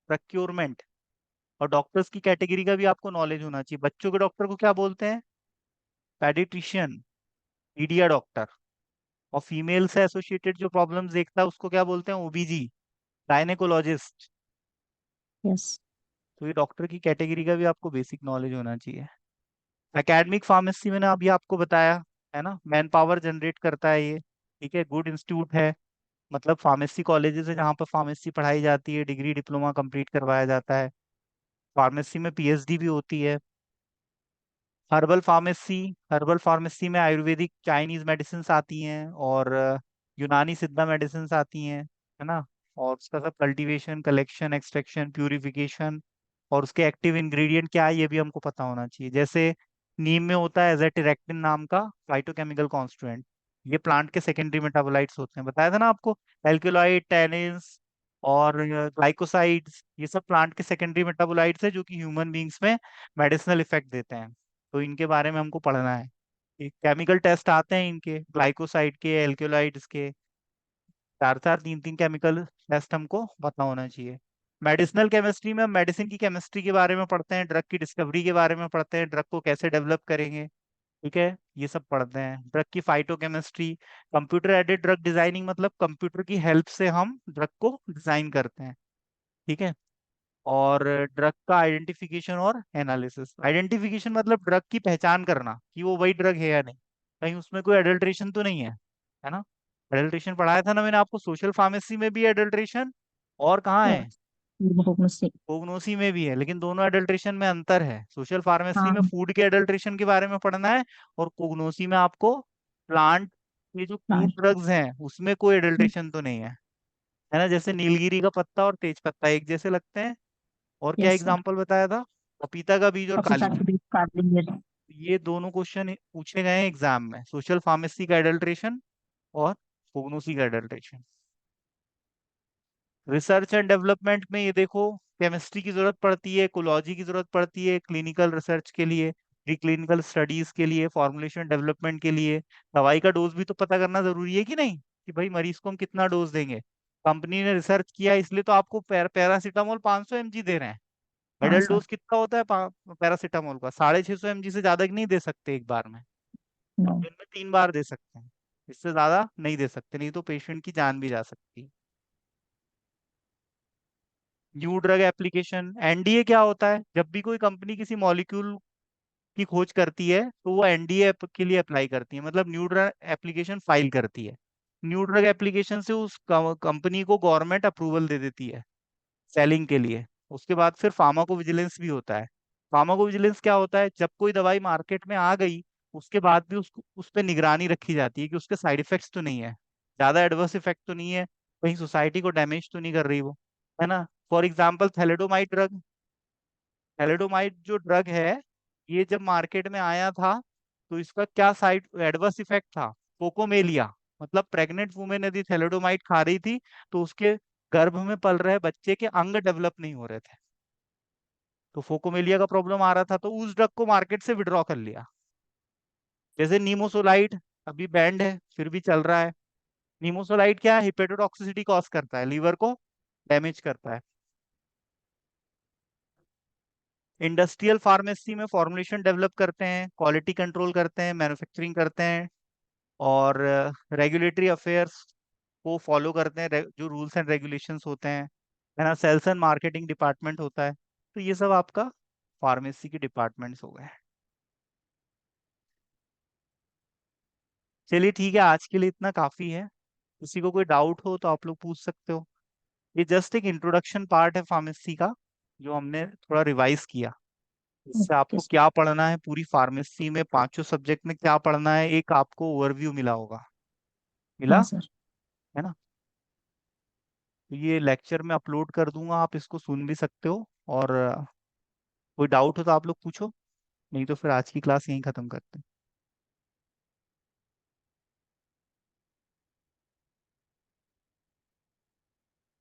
प्रोक्योरमेंट। और डॉक्टर्स की कैटेगरी का भी आपको नॉलेज होना चाहिए। बच्चों के डॉक्टर को क्या बोलते हैं? Paediatrician, paedia doctor. और फीमेल से एसोसिएटेड जो प्रॉब्लम्स देखता है उसको क्या बोलते हैं? OBG, gynaecologist. यस। तो ये डॉक्टर की कैटेगरी का भी आपको बेसिक नॉलेज होना चाहिए। एकेडमिक फार्मेसी मैंने अभी आपको बताया, है ना, मैन पावर जनरेट करता है ये। ठीक है, गुड इंस्टीट्यूट है, मतलब फार्मेसी कॉलेजेस है जहाँ पर फार्मेसी पढ़ाई जाती है, डिग्री डिप्लोमा कंप्लीट करवाया जाता है। फार्मेसी में पीएचडी भी होती है। हर्बल फार्मेसी, हर्बल फार्मेसी में आयुर्वेदिक चाइनीज मेडिसिन आती हैं, और यूनानी सिद्धा मेडिसिन आती हैं, है ना। और उसका सब कल्टीवेशन, कलेक्शन, एक्सट्रैक्शन, प्यूरिफिकेशन, और उसके एक्टिव इंग्रेडिएंट क्या है ये भी हमको पता होना चाहिए। जैसे नीम में होता है एजेटिरेक्टिन नाम का फाइटोकेमिकल कॉन्स्टिट्यूएंट, ये प्लांट के सेकेंडरी मेटाबोलाइट्स होते हैं, बताया था ना आपको। एल्केलॉइड, टैनिन्स और ग्लाइकोसाइड्स, ये सब प्लांट के सेकेंडरी मेटाबोलाइट्स है जो कि ह्यूमन बींग्स में मेडिसिनल इफेक्ट देते हैं। तो इनके बारे में हमको पढ़ना है। केमिकल टेस्ट आते हैं इनके, ग्लाइकोसाइड के, एल्केलॉइड्स के, चार चार तीन तीन केमिकल टेस्ट हमको पता होना चाहिए। मेडिसिनल केमिस्ट्री में हम मेडिसिन की केमिस्ट्री के बारे में पढ़ते हैं, ड्रग की डिस्कवरी के बारे में पढ़ते हैं, ड्रग को कैसे डेवलप करेंगे, ठीक है, ये सब पढ़ते हैं। ड्रग की phytochemistry, computer aided drug designing, मतलब कंप्यूटर की हेल्प से हम ड्रग को डिजाइन करते हैं। ठीक है। और ड्रग का आइडेंटिफिकेशन और एनालिसिस, आइडेंटिफिकेशन मतलब ड्रग की पहचान करना कि वो वही ड्रग है या नहीं, कहीं उसमें कोई एडल्ट्रेशन तो नहीं है ना। एडल्ट्रेशन पढ़ाया था ना मैंने आपको, सोशल फार्मेसी में भी एडल्ट्रेशन, और कहाँ है, यस, मुझसे। कोगनोसी में भी है, लेकिन दोनों एडल्ट्रेशन में अंतर है। सोशल फार्मेसी में हाँ। फूड के एडल्ट्रेशन के बारे में पढ़ना है, और कोगनोसी में आपको प्लांट, ये जो फूड प्लांट। ड्रग्स हैं उसमें कोई एडल्ट्रेशन तो नहीं है ना। जैसे नीलगिरी का पत्ता और तेज पत्ता एक जैसे लगते हैं। और क्या यस सर। एग्जाम्पल बताया था, पपीता का बीज और पपीता काली के मिर्च। बीज, काली मिर्च। ये दोनों क्वेश्चन पूछे गए हैं एग्जाम में, सोशल फार्मेसी का एडल्ट्रेशन और कोगनोसी का एडल्ट्रेशन। रिसर्च एंड डेवलपमेंट में ये देखो, केमिस्ट्री की जरूरत पड़ती है, इकोलॉजी की जरूरत पड़ती है, क्लिनिकल रिसर्च के लिए, प्री क्लिनिकल स्टडीज के लिए, फॉर्मुलेशन डेवलपमेंट के लिए। दवाई का डोज भी तो पता करना जरूरी है कि नहीं, कि भाई मरीज को हम कितना डोज देंगे। कंपनी ने रिसर्च किया इसलिए तो आपको पैरासीटामोल 500 mg दे रहे हैं। हाँ एडल्ट सर। डोज कितना होता है पैरासीटामोल का, 650 mg से ज्यादा नहीं दे सकते एक बार में। नो। दिन में 3 बार दे सकते हैं, इससे ज्यादा नहीं दे सकते, नहीं तो पेशेंट की जान भी जा सकती है। न्यू ड्रग एप्लीकेशन, एनडीए क्या होता है, जब भी कोई कंपनी किसी मॉलिक्यूल की खोज करती है तो वो एनडीए के लिए अप्लाई करती है, मतलब न्यू ड्रग एप्लीकेशन फाइल करती है। न्यू ड्रग एप्लीकेशन से उस कंपनी को गवर्नमेंट अप्रूवल दे देती है सेलिंग के लिए। उसके बाद फिर फार्माको विजिलेंस भी होता है। फार्माको विजिलेंस क्या होता है, जब कोई दवाई मार्केट में आ गई उसके बाद भी उसको उस पर निगरानी रखी जाती है कि उसके साइड इफेक्ट्स तो नहीं है, ज्यादा एडवर्स इफेक्ट तो नहीं है, कहीं सोसाइटी को डैमेज तो नहीं कर रही वो, है ना। For example thalidomide drug, thalidomide जो ड्रग है, ये जब मार्केट में आया था तो इसका क्या साइड एडवर्स इफेक्ट था, कोकोमेलिया, मतलब प्रेग्नेंट वुमेन यदि थैलेडोमाइड खा रही थी तो उसके गर्भ में पल रहे बच्चे के अंग डेवलप नहीं हो रहे थे, तो फोकोमेलिया का प्रॉब्लम आ रहा था, तो उस ड्रग को मार्केट से विड्रॉ कर लिया। जैसे नीमोसोलाइड अभी बैंड है फिर भी चल रहा है। नीमोसोलाइड क्या है, हिपेटोटॉक्सिसिटी कॉज करता है, लीवर को डैमेज करता है। इंडस्ट्रियल फार्मेसी में फॉर्मुलेशन डेवलप करते हैं, क्वालिटी कंट्रोल करते हैं, मैन्युफैक्चरिंग करते हैं, और रेगुलेटरी अफेयर्स को फॉलो करते हैं, जो रूल्स एंड रेगुलेशंस होते हैं, है ना। सेल्स एंड मार्केटिंग डिपार्टमेंट होता है। तो ये सब आपका फार्मेसी के डिपार्टमेंट्स हो गए। चलिए ठीक है, आज के लिए इतना काफी है। किसी को कोई डाउट हो तो आप लोग पूछ सकते हो। ये जस्ट एक इंट्रोडक्शन पार्ट है फार्मेसी का, जो हमने थोड़ा रिवाइज किया। इससे ओके आपको सर। क्या पढ़ना है, पूरी फार्मेसी में पांचों सब्जेक्ट में क्या पढ़ना है, एक आपको ओवरव्यू मिला होगा। मिला, हाँ सर। है ना। तो ये लेक्चर में अपलोड कर दूंगा, आप इसको सुन भी सकते हो, और कोई डाउट हो तो आप लोग पूछो, नहीं तो फिर आज की क्लास यहीं खत्म करते हैं।